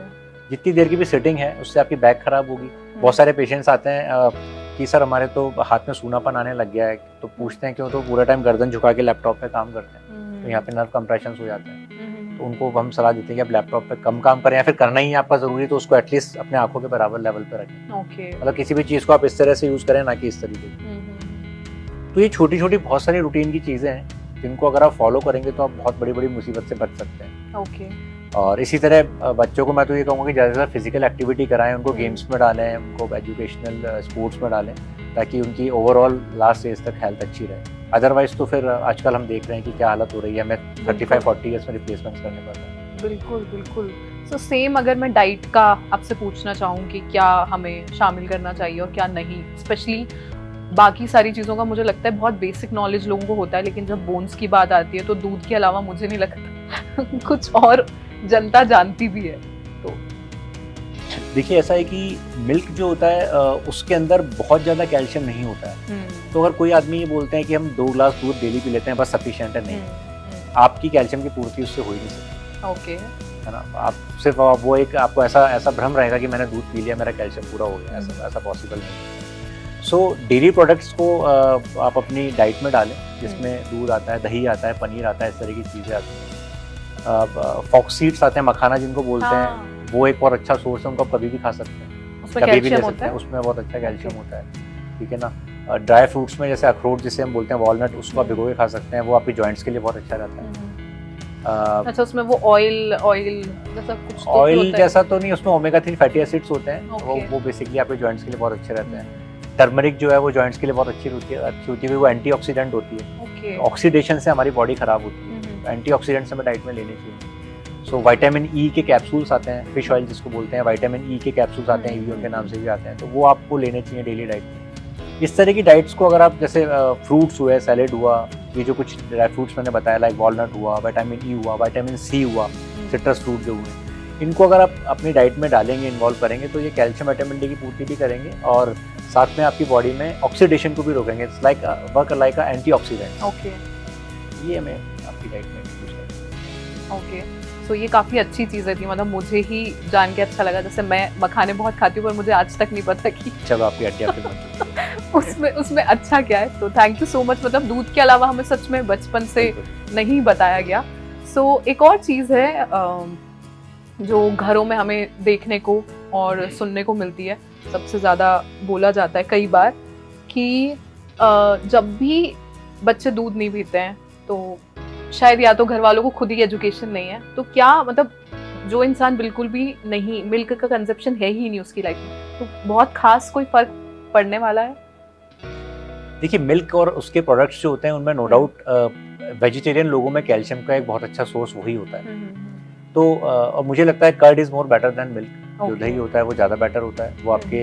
S2: जितनी देर की भी सिटिंग है उससे आपकी बैक खराब होगी। बहुत सारे पेशेंट्स आते हैं कि सर हमारे तो हाथ में सूनापन आने लग गया है, तो पूछते हैं क्यों, तो पूरा टाइम गर्दन झुका के लैपटॉप पे काम करते हैं, तो यहाँ पे नर्व कंप्रेशन हो जाते हैं। तो उनको हम सलाह देते हैं कि आप लैपटॉप पे कम काम करें, या फिर करना ही है आपका जरूरी तो उसको एटलीस्ट अपने आंखों के बराबर लेवल पे रखें। मतलब किसी भी चीज को आप इस तरह से यूज करें, ना कि इस तरीके से। तो ये छोटी छोटी बहुत सारी रूटीन की चीजें हैं जिनको अगर आप फॉलो करेंगे तो आप बहुत बड़ी बड़ी मुसीबत से बच सकते हैं। और इसी तरह बच्चों को मैं तो ये कहूँगा कि ज़्यादा से ज़्यादा फिजिकल एक्टिविटी कराएं, उनको गेम्स में डालें, उनको एजुकेशनल स्पोर्ट्स में डालें, ताकि उनकी ओवरऑल लास्ट एज तक हेल्थ अच्छी रहे। अदरवाइज तो फिर आजकल हम देख रहे हैं कि क्या हालत हो रही है, हमें 35-40 ईयर्स में रिप्लेसमेंट्स करने पड़ रहे हैं।
S1: बिल्कुल बिल्कुल। सो सेम अगर मैं डाइट का आपसे पूछना चाहूँ कि क्या हमें शामिल करना चाहिए और क्या नहीं, स्पेशली बाकी सारी चीज़ों का मुझे लगता है बहुत बेसिक नॉलेज लोगों को होता है, लेकिन जब बोन्स की बात आती है तो दूध के अलावा मुझे नहीं लगता कुछ और जनता जानती भी है। तो
S2: देखिए ऐसा है कि मिल्क जो होता है उसके अंदर बहुत ज़्यादा कैल्शियम नहीं होता है। तो अगर कोई आदमी ये बोलते हैं कि हम 2 ग्लास दूध डेली पी लेते हैं बस सफिशिएंट है, नहीं, आपकी कैल्शियम की पूर्ति उससे हो ही नहीं सकती।
S1: ओके,
S2: है ना, आप सिर्फ वो एक आपको ऐसा भ्रम रहेगा कि मैंने दूध पी लिया मेरा कैल्शियम पूरा हो गया, ऐसा पॉसिबल नहीं। सो डेयरी प्रोडक्ट्स को आप अपनी डाइट में डालें, जिसमें दूध आता है, दही आता है, पनीर आता है, इस तरह की चीज़ें आती हैं। फॉक्स सीड्स आते हैं, मखाना जिनको बोलते हैं, वो एक और अच्छा सोर्स है, उनको आप कभी भी खा सकते हैं, कभी भी ले सकते हैं, उसमें बहुत अच्छा कैल्शियम होता है। ठीक है ना। ड्राई फ्रूट्स में जैसे अखरोट जिसे हम बोलते हैं, वॉलनट, उसको आप भिगो के खा सकते हैं, वो आपकी जॉइंट्स के लिए बहुत अच्छा रहता है।
S1: अच्छा, उसमें वो ऑयल जैसा कुछ तो
S2: ऑयल जैसा तो नहीं, उसमें ओमेगा 3 फैटी एसिड्स होते हैं, वो बेसिकली आपके जॉइंट्स के लिए बहुत अच्छे रहते हैं। टर्मरिक जो है वो जॉइंट्स के लिए बहुत अच्छी होती है, वो एंटीऑक्सीडेंट होती है, ऑक्सीडेशन से हमारी बॉडी खराब होती है, एंटीऑक्सीडेंट्स हमें डाइट में लेने चाहिए। सो विटामिन ई के कैप्सूल्स आते हैं, फिश ऑयल जिसको बोलते हैं, विटामिन ई के कैप्सूल्स आते हैं, ईवीओ के नाम से भी आते हैं, तो वो आपको लेने चाहिए डेली डाइट में। इस तरह की डाइट्स को अगर आप जैसे फ्रूट्स हुए, सैलेड हुआ, ये जो कुछ ड्राई फ्रूट्स मैंने बताया लाइक वॉलनट हुआ, विटामिन ई हुआ, विटामिन सी हुआ, सिट्रस फ्रूट जो हुए, इनको अगर आप अपनी डाइट में डालेंगे, इन्वॉल्व करेंगे, तो ये कैल्शियम विटामिन डी की पूर्ति भी करेंगे और साथ में आपकी बॉडी में ऑक्सीडेशन को भी रोकेंगे। It's like work like a antioxidant.
S1: Okay,
S2: ये हमें आपकी डाइट में यूज करेंगे।
S1: ओके, सो ये काफ़ी अच्छी चीज़ें थी, मतलब मुझे ही जान के अच्छा लगा। जैसे मैं मखाने बहुत खाती हूँ पर मुझे आज तक नहीं पता कि
S2: चलो आपकी हड्डियाँ फिर
S1: उसमें अच्छा क्या है। तो थैंक यू सो मच। मतलब दूध के अलावा हमें सच में बचपन से नहीं बताया गया। सो एक और चीज़ है जो घरों में हमें देखने को और सुनने को मिलती है, सबसे ज़्यादा बोला जाता है कई बार कि जब भी बच्चे दूध नहीं पीते हैं तो शायद या तो घर वालों को खुद ही एजुकेशन नहीं है, तो क्या मतलब जो इंसान बिल्कुल भी नहीं, मिल्क का कंजप्शन है ही नहीं उसकी लाइफ में, तो बहुत खास कोई फर्क पड़ने वाला है?
S2: देखिए, मिल्क और उसके प्रोडक्ट्स जो होते हैं उनमें नो डाउट वेजिटेरियन लोगों में कैल्शियम का एक बहुत अच्छा सोर्स वही होता है। तो और मुझे लगता है curd is more better than milk. जो दही होता है वो ज़्यादा बेटर होता है, वो आपके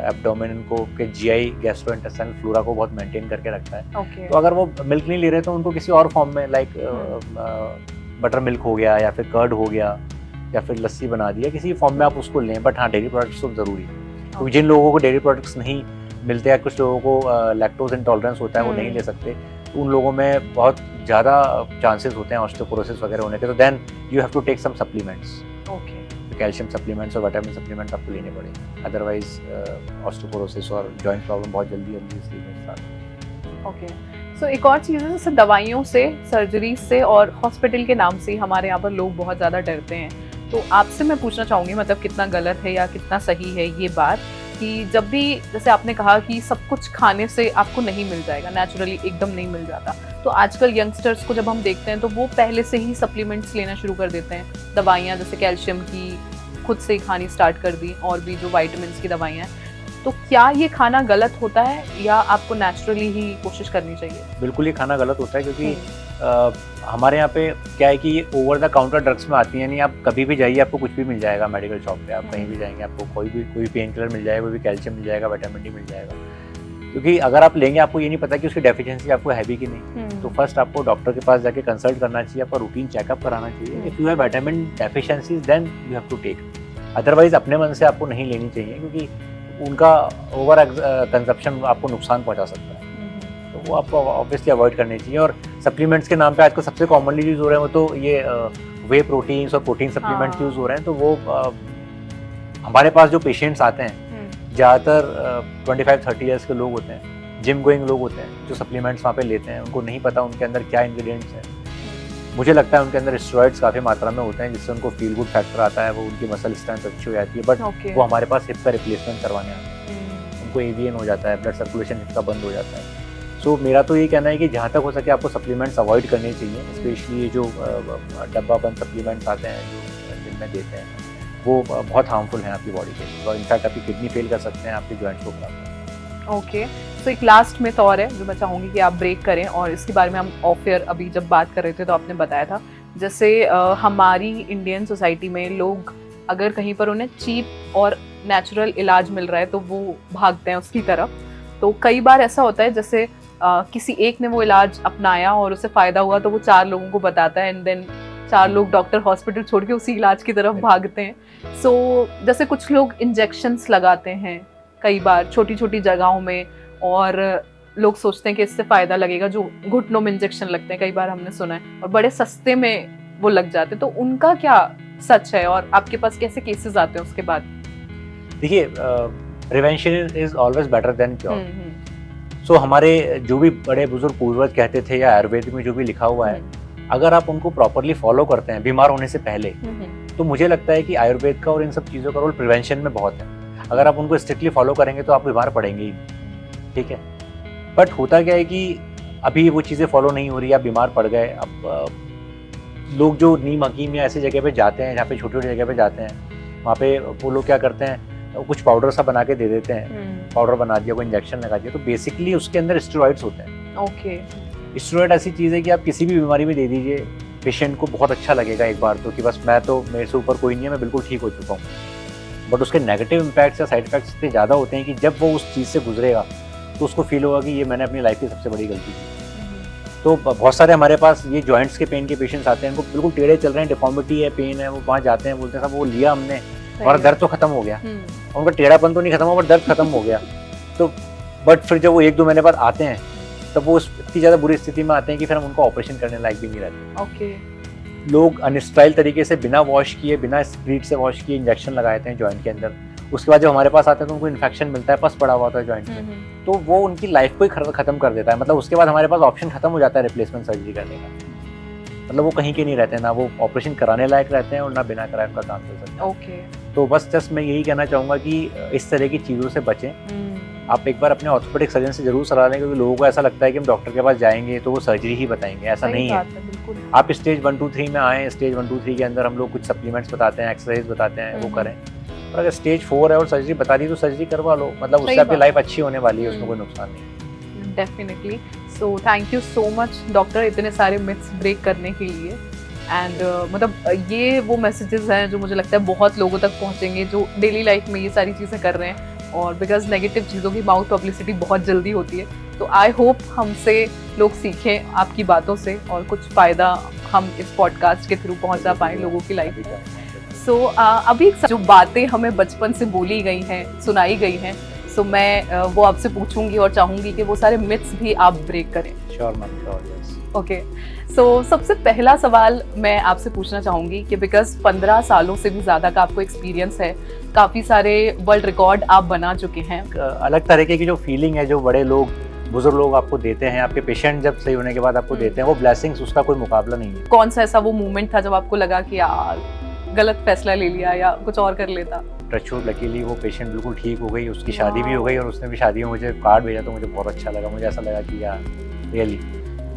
S2: एब्डोमेन को, के जीआई गैस्ट्रोइंटेस्टाइनल फ्लोरा को बहुत मेंटेन करके रखता है। तो अगर वो मिल्क नहीं ले रहे तो उनको किसी और फॉर्म में लाइक बटर मिल्क हो गया या फिर कर्ड हो गया या फिर लस्सी बना दिया, किसी फॉर्म में आप उसको लें, बट हाँ डेयरी प्रोडक्ट्स तो ज़रूरी है, क्योंकि जिन लोगों को डेयरी प्रोडक्ट्स नहीं मिलते हैं, कुछ लोगों को लैक्टोज इंटॉलरेंस होता है, वो नहीं ले सकते, तो उन लोगों में बहुत ज़्यादा चांसेस होते हैं ऑस्टियोपोरोसिस वगैरह होने के, तो then you have to take some supplements, calcium supplements और विटामिन सप्लीमेंट आपको लेने पड़ेंगे, अदरवाइज ऑस्टियोपोरोसिस और जॉइंट प्रॉब्लम बहुत जल्दी स्टेज में।
S1: ओके, सो एक और चीज़ है, जैसे दवाइयों से, सर्जरी से और हॉस्पिटल के नाम से हमारे यहाँ पर लोग बहुत ज़्यादा डरते हैं, तो आपसे मैं पूछना चाहूँगी मतलब कितना गलत है या कितना सही है ये बात कि जब भी जैसे आपने कहा कि सब कुछ खाने से आपको नहीं मिल जाएगा, नेचुरली एकदम नहीं मिल जाता, तो आजकल यंगस्टर्स को जब हम देखते हैं तो वो पहले से ही सप्लीमेंट्स लेना शुरू कर देते हैं, दवाइयाँ जैसे कैल्शियम की खुद से ही खानी स्टार्ट कर दी और भी जो विटामिन्स की दवाइयाँ हैं, तो क्या ये खाना गलत होता है या आपको नेचुरली ही कोशिश करनी चाहिए?
S2: बिल्कुल ये खाना गलत होता है, क्योंकि हमारे यहाँ पे क्या है कि ये ओवर द काउंटर ड्रग्स में आती हैं, नहीं आप कभी भी जाइए आपको कुछ भी मिल जाएगा मेडिकल शॉप पे, आप कहीं भी जाएंगे आपको कोई पेन किलर मिल जाएगा, कोई भी कैल्शियम मिल जाएगा, विटामिन डी मिल जाएगा, क्योंकि अगर आप लेंगे आपको ये नहीं पता कि उसकी डेफिशिएंसी आपको है भी कि नहीं, तो फर्स्ट आपको डॉक्टर के पास जाके कंसल्ट करना चाहिए, आपका रूटीन चेकअप कराना चाहिए, if you have vitamin deficiencies then you have to take, otherwise अपने मन से आपको नहीं लेनी चाहिए, क्योंकि उनका ओवर कंजप्शन आपको नुकसान पहुँचा सकता है, तो वो आपको ऑब्वियसली अवॉइड करनी चाहिए। और सप्लीमेंट्स के नाम पे आजकल सबसे कॉमनली यूज़ हो रहे हैं वो तो ये वे प्रोटीन्स और प्रोटीन सप्लीमेंट्स यूज़ हो रहे हैं, तो वो हमारे पास जो पेशेंट्स आते हैं ज़्यादातर 25-30 ईयर्स के लोग होते हैं, जिम गोइंग लोग होते हैं, जो सप्लीमेंट्स वहाँ पे लेते हैं, उनको नहीं पता उनके अंदर क्या इंग्रेडिएंट्स हैं, मुझे लगता है उनके अंदर स्टेरॉइड्स काफ़ी मात्रा में होते हैं जिससे उनको फील गुड फैक्टर आता है, वो उनकी मसल स्ट्रेंथ अच्छी हो जाती है, बट वो हमारे पास हिप का रिप्लेसमेंट करवाने आते हैं, उनको एवीएन हो जाता है, ब्लड सर्कुलेशन हिप का बंद हो जाता है। सो मेरा तो ये कहना है कि जहाँ तक हो सके आपको सप्लीमेंट्स अवॉइड करने चाहिए, स्पेशली ये जो डब्बा बंद सप्लीमेंट्स आते हैं जो जिनमें देते हैं, वो बहुत हार्मफुल हैं आपकी बॉडी के लिए, और इनफैक्ट आपकी किडनी फेल कर सकते हैं, आपके जॉइंट्स को खराब कर।
S1: ओके, तो एक लास्ट मिथ और है जो मैं चाहूँगी कि आप ब्रेक करें, और इसके बारे में हम ऑफ एयर अभी जब बात कर रहे थे तो आपने बताया था, जैसे हमारी इंडियन सोसाइटी में लोग अगर कहीं पर उन्हें चीप और नेचुरल इलाज मिल रहा है तो वो भागते हैं उसकी तरफ, तो कई बार ऐसा होता है जैसे किसी एक ने वो इलाज अपनाया और उसे फ़ायदा हुआ तो वो 4 लोगों को बताता है, एंड देन 4 लोग डॉक्टर हॉस्पिटल छोड़ के उसी इलाज की तरफ भागते हैं। सो जैसे कुछ लोग इंजेक्शंस लगाते हैं कई बार छोटी छोटी जगहों में, और लोग सोचते हैं कि इससे फ़ायदा लगेगा, जो घुटनों में इंजेक्शन लगते हैं कई बार हमने सुना है, और बड़े सस्ते में वो लग जाते हैं, तो उनका क्या सच है और आपके पास कैसे केसेस आते हैं उसके बाद?
S2: देखिए, prevention is always better than cure. So हमारे जो भी बड़े बुजुर्ग पूर्वज कहते थे या आयुर्वेद में जो भी लिखा हुआ है, अगर आप उनको प्रॉपरली फॉलो करते हैं बीमार होने से पहले, तो मुझे लगता है कि आयुर्वेद का और इन सब चीज़ों का रोल प्रिवेंशन में बहुत है। अगर आप उनको स्ट्रिक्टली फॉलो करेंगे तो आप बीमार पड़ेंगे ही, ठीक है। बट होता क्या है कि अभी वो चीज़ें फॉलो नहीं हो रही, आप बीमार पड़ गए। अब लोग जो नीम हकीम या ऐसी जगह पे जाते हैं जहाँ पे छोटी छोटी जगह पे जाते हैं, वहाँ पे वो लोग क्या करते हैं, कुछ पाउडर सा बना के दे देते हैं, पाउडर बना दिया, कोई इंजेक्शन लगा दिया, तो बेसिकली उसके अंदर स्टेरॉइड्स होते हैं।
S1: ओके,
S2: स्टेरॉइड ऐसी चीज़ है कि आप किसी भी बीमारी में दे दीजिए, पेशेंट को बहुत अच्छा लगेगा एक बार तो, कि बस मैं तो, मेरे से ऊपर कोई नहीं है, मैं बिल्कुल ठीक हो चुका हूँ। बट उसके नेगेटिव इम्पैक्ट्स या साइड इफेक्ट्स इतने ज़्यादा होते हैं कि जब वो उस चीज़ से गुजरेगा तो उसको फील होगा कि ये मैंने अपनी लाइफ की सबसे बड़ी गलती की। तो बहुत सारे हमारे पास ये जॉइंट्स के पेन के पेशेंट्स आते हैं, उनको बिल्कुल टेढ़े चल रहे हैं, डिफॉर्मिटी है, पेन है, वो वहाँ जाते हैं, बोलते हैं साहब वो लिया हमने और दर्द तो खत्म हो गया, उनका टेढ़ापन तो नहीं खत्म हुआ बट दर्द खत्म हो गया। तो बट फिर जब वो 1-2 महीने बाद आते हैं तब वो इतनी ज़्यादा बुरी स्थिति में आते हैं कि फिर हम उनको ऑपरेशन करने लायक भी नहीं रहते।
S1: ओके,
S2: लोग अनस्टाइल तरीके से बिना वॉश किए, बिना स्प्रीट से वॉश किए इंजेक्शन लगाते हैं जॉइंट के अंदर। उसके बाद जब हमारे पास आते हैं तो उनको इन्फेक्शन मिलता है, पस पड़ा हुआ होता है जॉइंट में, तो वो उनकी लाइफ को ही खत्म कर देता है। मतलब उसके बाद हमारे पास ऑप्शन खत्म हो जाता है रिप्लेसमेंट सर्जरी करने का। मतलब वो कहीं के नहीं रहते हैं, ना वो ऑपरेशन कराने लायक रहते हैं और ना बिना कराए उनका काम चल सकता है।
S1: ओके,
S2: तो बस जस्ट मैं यही कहना चाहूँगा कि इस तरह की चीज़ों से बचें। आप एक बार अपने ऑर्थोपेडिक सर्जन से जरूर सलाह लें, क्योंकि लोगों को ऐसा लगता है कि हम डॉक्टर के पास जाएंगे तो वो सर्जरी ही बताएंगे, ऐसा नहीं है। आप स्टेज 1, 2, 3 में आएँ, स्टेज 1, 2, 3 के अंदर हम लोग कुछ सप्लीमेंट्स बताते हैं, एक्सरसाइज बताते हैं, वो करें। और अगर स्टेज 4 है और सर्जरी बता दी तो सर्जरी करवा लो, मतलब उससे आपकी लाइफ अच्छी होने वाली है, उसमें कोई नुकसान नहीं।
S1: Definitely. So thank you so much doctor, इतने सारे मिथ्स ब्रेक करने के लिए। एंड मतलब ये वो मैसेजेस हैं जो मुझे लगता है बहुत लोगों तक पहुंचेंगे जो डेली लाइफ में ये सारी चीज़ें कर रहे हैं। और बिकॉज नेगेटिव चीज़ों की माउथ पब्लिसिटी बहुत जल्दी होती है, तो आई होप हमसे लोग सीखें आपकी बातों से और कुछ फ़ायदा हम इस पॉडकास्ट के थ्रू पहुंचा पाएँ लोगों की लाइफ में। सो अभी जो बातें हमें बचपन से बोली गई हैं, सुनाई गई हैं, सो मैं वो आपसे पूछूंगी और चाहूंगी कि वो सारे मिथ्स भी आप ब्रेक करें।
S2: Sure ma'am, sure, yes.
S1: Okay, so सबसे पहला सवाल मैं आपसे पूछना चाहूंगी कि बिकॉज 15 सालों से भी ज़्यादा का आपको एक्सपीरियंस है, काफ़ी सारे वर्ल्ड रिकॉर्ड आप बना चुके हैं।
S2: अलग तरीके की जो फीलिंग है जो बड़े लोग, बुजुर्ग लोग आपको देते हैं, आपके पेशेंट जब सही होने के बाद आपको देते हैं, वो ब्लेसिंग्स, उसका कोई मुकाबला नहीं है।
S1: कौन सा ऐसा वो मोमेंट था जब आपको लगा कि यार गलत फैसला ले लिया या कुछ और कर लेता?
S2: टचवुड, लकीली वो पेशेंट बिल्कुल ठीक हो गई, उसकी शादी भी हो गई और उसने भी शादी में मुझे कार्ड भेजा तो मुझे बहुत अच्छा लगा। मुझे ऐसा लगा कि यार रियली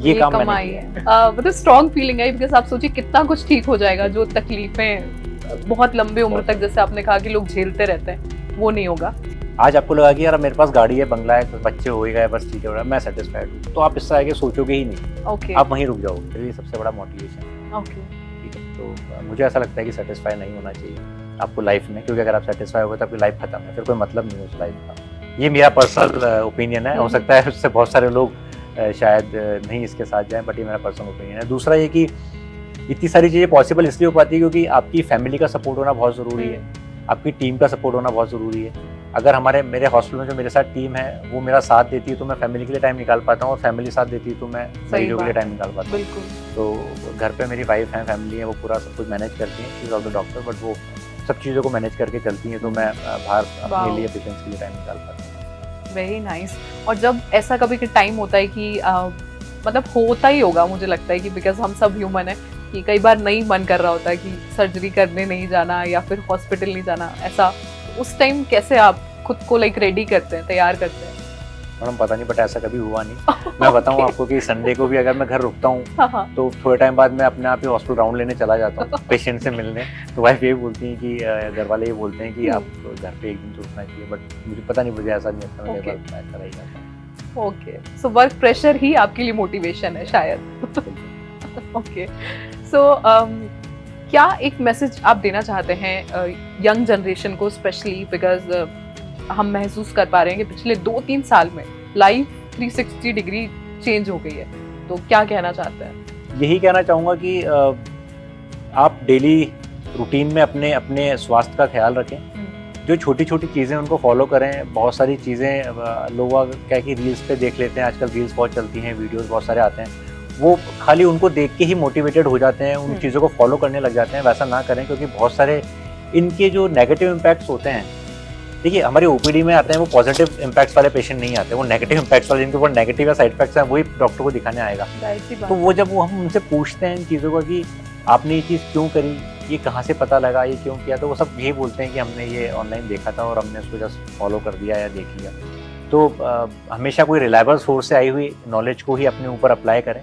S2: ये काम मैंने किया है।
S1: मतलब स्ट्रॉन्ग फीलिंग है, बिकॉज आप सोचिए कितना कुछ ठीक हो जाएगा, जो तकलीफें बहुत लंबे उम्र तक, जैसे आपने कहा कि लोग झेलते रहते हैं, वो नहीं होगा।
S2: आज आपको लगा कि यार मेरे पास गाड़ी है, बंगला है, बच्चे हो ही गए, बस ठीक है, मैं सेटिस्फाइड हूँ, तो आप इससे आगे सोचोगे ही नहीं।
S1: ओके,
S2: आप वहीं रुक जाओगे। ये सबसे बड़ा मोटिवेशन है।
S1: ओके,
S2: ठीक है, तो मुझे ऐसा लगता है कि सेटिस्फाई नहीं होना चाहिए आपको लाइफ में, क्योंकि अगर आप सेटिस्फाई हो गए तो आपकी लाइफ खत्म है, फिर कोई मतलब नहीं है उस लाइफ का। ये मेरा पर्सनल ओपिनियन है, हो सकता है उससे बहुत सारे लोग शायद नहीं इसके साथ जाएं, बट ये मेरा पर्सनल ओपिनियन है। दूसरा ये कि इतनी सारी चीज़ें पॉसिबल इसलिए हो पाती है क्योंकि आपकी फैमिली का सपोर्ट होना बहुत ज़रूरी है, आपकी टीम का सपोर्ट होना बहुत ज़रूरी है। अगर मेरे हॉस्पिटल में जो मेरे साथ टीम है वो मेरा साथ देती है तो मैं फैमिली के लिए टाइम निकाल पाता हूँ, और फैमिली साथ देती है तो मैं मरीजों के लिए टाइम निकाल पाता हूँ।
S1: बिल्कुल।
S2: तो घर पे मेरी वाइफ है, फैमिली है, वो पूरा सब कुछ मैनेज करती हैं, she is of the doctor, but वो सब चीज़ों को मैनेज करके चलती हैं, तो मैं बाहर अपने लिए, पेशेंट्स के लिए टाइम निकाल पाता हूँ।
S1: Very nice. और जब ऐसा कभी के टाइम होता है कि मतलब होता ही होगा, मुझे लगता है कि बिकॉज हम सब ह्यूमन है, कि कई बार नहीं मन कर रहा होता है कि सर्जरी करने नहीं जाना या फिर हॉस्पिटल नहीं जाना, ऐसा उस टाइम कैसे आप खुद को लाइक रेडी करते हैं, तैयार करते हैं?
S2: मैडम पता नहीं, बट ऐसा कभी हुआ नहीं। मैं बताऊं आपको कि संडे को भी अगर मैं घर रुकता हूँ तो थोड़े टाइम बाद मैं अपने आप ही हॉस्पिटल राउंड लेने चला जाता हूँ पेशेंट से मिलने। तो वाइफ ये बोलती है कि घर वाले ये बोलते हैं कि आप घर पे एक दिन तो रुकना चाहिए, बट मुझे पता नहीं, मुझे ऐसा नहीं लगता, मैं ऐसा रही जाता हूँ।
S1: ओके, सो वर्क प्रेशर ही आपके लिए मोटिवेशन है शायद। ओके, सो क्या एक मैसेज आप देना चाहते हैं यंग जनरेशन को, स्पेशली बिकॉज हम महसूस कर पा रहे हैं कि पिछले 2-3 साल में लाइफ 360 डिग्री चेंज हो गई है, तो क्या कहना चाहते हैं?
S2: यही कहना चाहूँगा कि आप डेली रूटीन में अपने स्वास्थ्य का ख्याल रखें, जो छोटी छोटी चीज़ें उनको फॉलो करें। बहुत सारी चीज़ें लोग क्या कि रील्स पे देख लेते हैं, आजकल रील्स बहुत चलती हैं, वीडियोस बहुत सारे आते हैं, वो खाली उनको देख के ही मोटिवेटेड हो जाते हैं, उन चीज़ों को फॉलो करने लग जाते हैं। वैसा ना करें, क्योंकि बहुत सारे इनके जो नेगेटिव इम्पैक्ट्स होते हैं, देखिए हमारे ओपीडी में आते हैं वो पॉजिटिव इम्पैक्ट्स वाले पेशेंट नहीं आते, वो नेगेटिव इम्पैक्ट्स वाले, जिनके ऊपर नेगेटिव या साइड इफेक्ट्स हैं, वही डॉक्टर को दिखाने आएगा। तो वो जब हम उनसे पूछते हैं इन चीज़ों को कि आपने ये चीज़ क्यों करी, ये कहाँ से पता लगा, ये क्यों किया, तो वो सब यही बोलते हैं कि हमने ये ऑनलाइन देखा था और हमने उसको जस्ट फॉलो कर दिया या देख लिया। तो हमेशा कोई रिलायबल सोर्स से आई हुई नॉलेज को ही अपने ऊपर अप्लाई करें,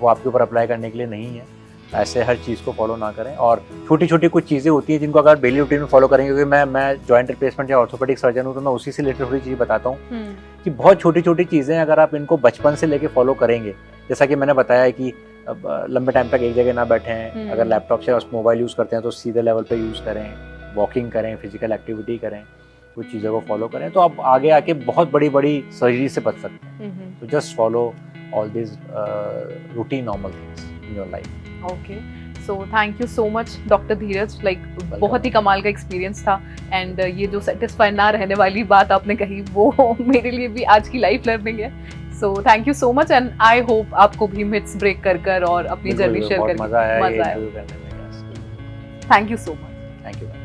S2: वो आपके ऊपर अप्लाई करने के लिए नहीं है। ऐसे हर चीज़ को फॉलो ना करें, और छोटी छोटी कुछ चीज़ें होती हैं जिनको अगर डेली रूटीन में फॉलो करेंगे, क्योंकि मैं जॉइंट रिप्लेसमेंट या ऑर्थोपेडिक सर्जन हूँ, तो मैं उसी से रिलेटेड थोड़ी चीज़ बताता हूँ कि बहुत छोटी छोटी चीज़ें अगर आप इनको बचपन से लेके फॉलो करेंगे, जैसा कि मैंने बताया कि लंबे टाइम तक एक जगह ना बैठें, अगर लैपटॉप से मोबाइल यूज़ करते हैं तो सीधे लेवल पे यूज़ करें, वॉकिंग करें, फिजिकल एक्टिविटी करें, कुछ चीज़ों को फॉलो करें, तो आप आगे आके बहुत बड़ी बड़ी सर्जरी से बच सकते हैं। तो just follow all this routine normal things in your life.
S1: Okay, so thank you so much doctor Dheeraj, like बहुत ही कमाल का एक्सपीरियंस था, एंड ये जो सेटिस्फाई ना रहने वाली बात आपने कही वो मेरे लिए भी आज की लाइफ लर्निंग है। So thank you so much, and I hope आपको भी मिथ्स ब्रेक कर और अपनी जर्नी शेयर करके
S2: मजा आया।
S1: Thank you so much.
S2: Thank you.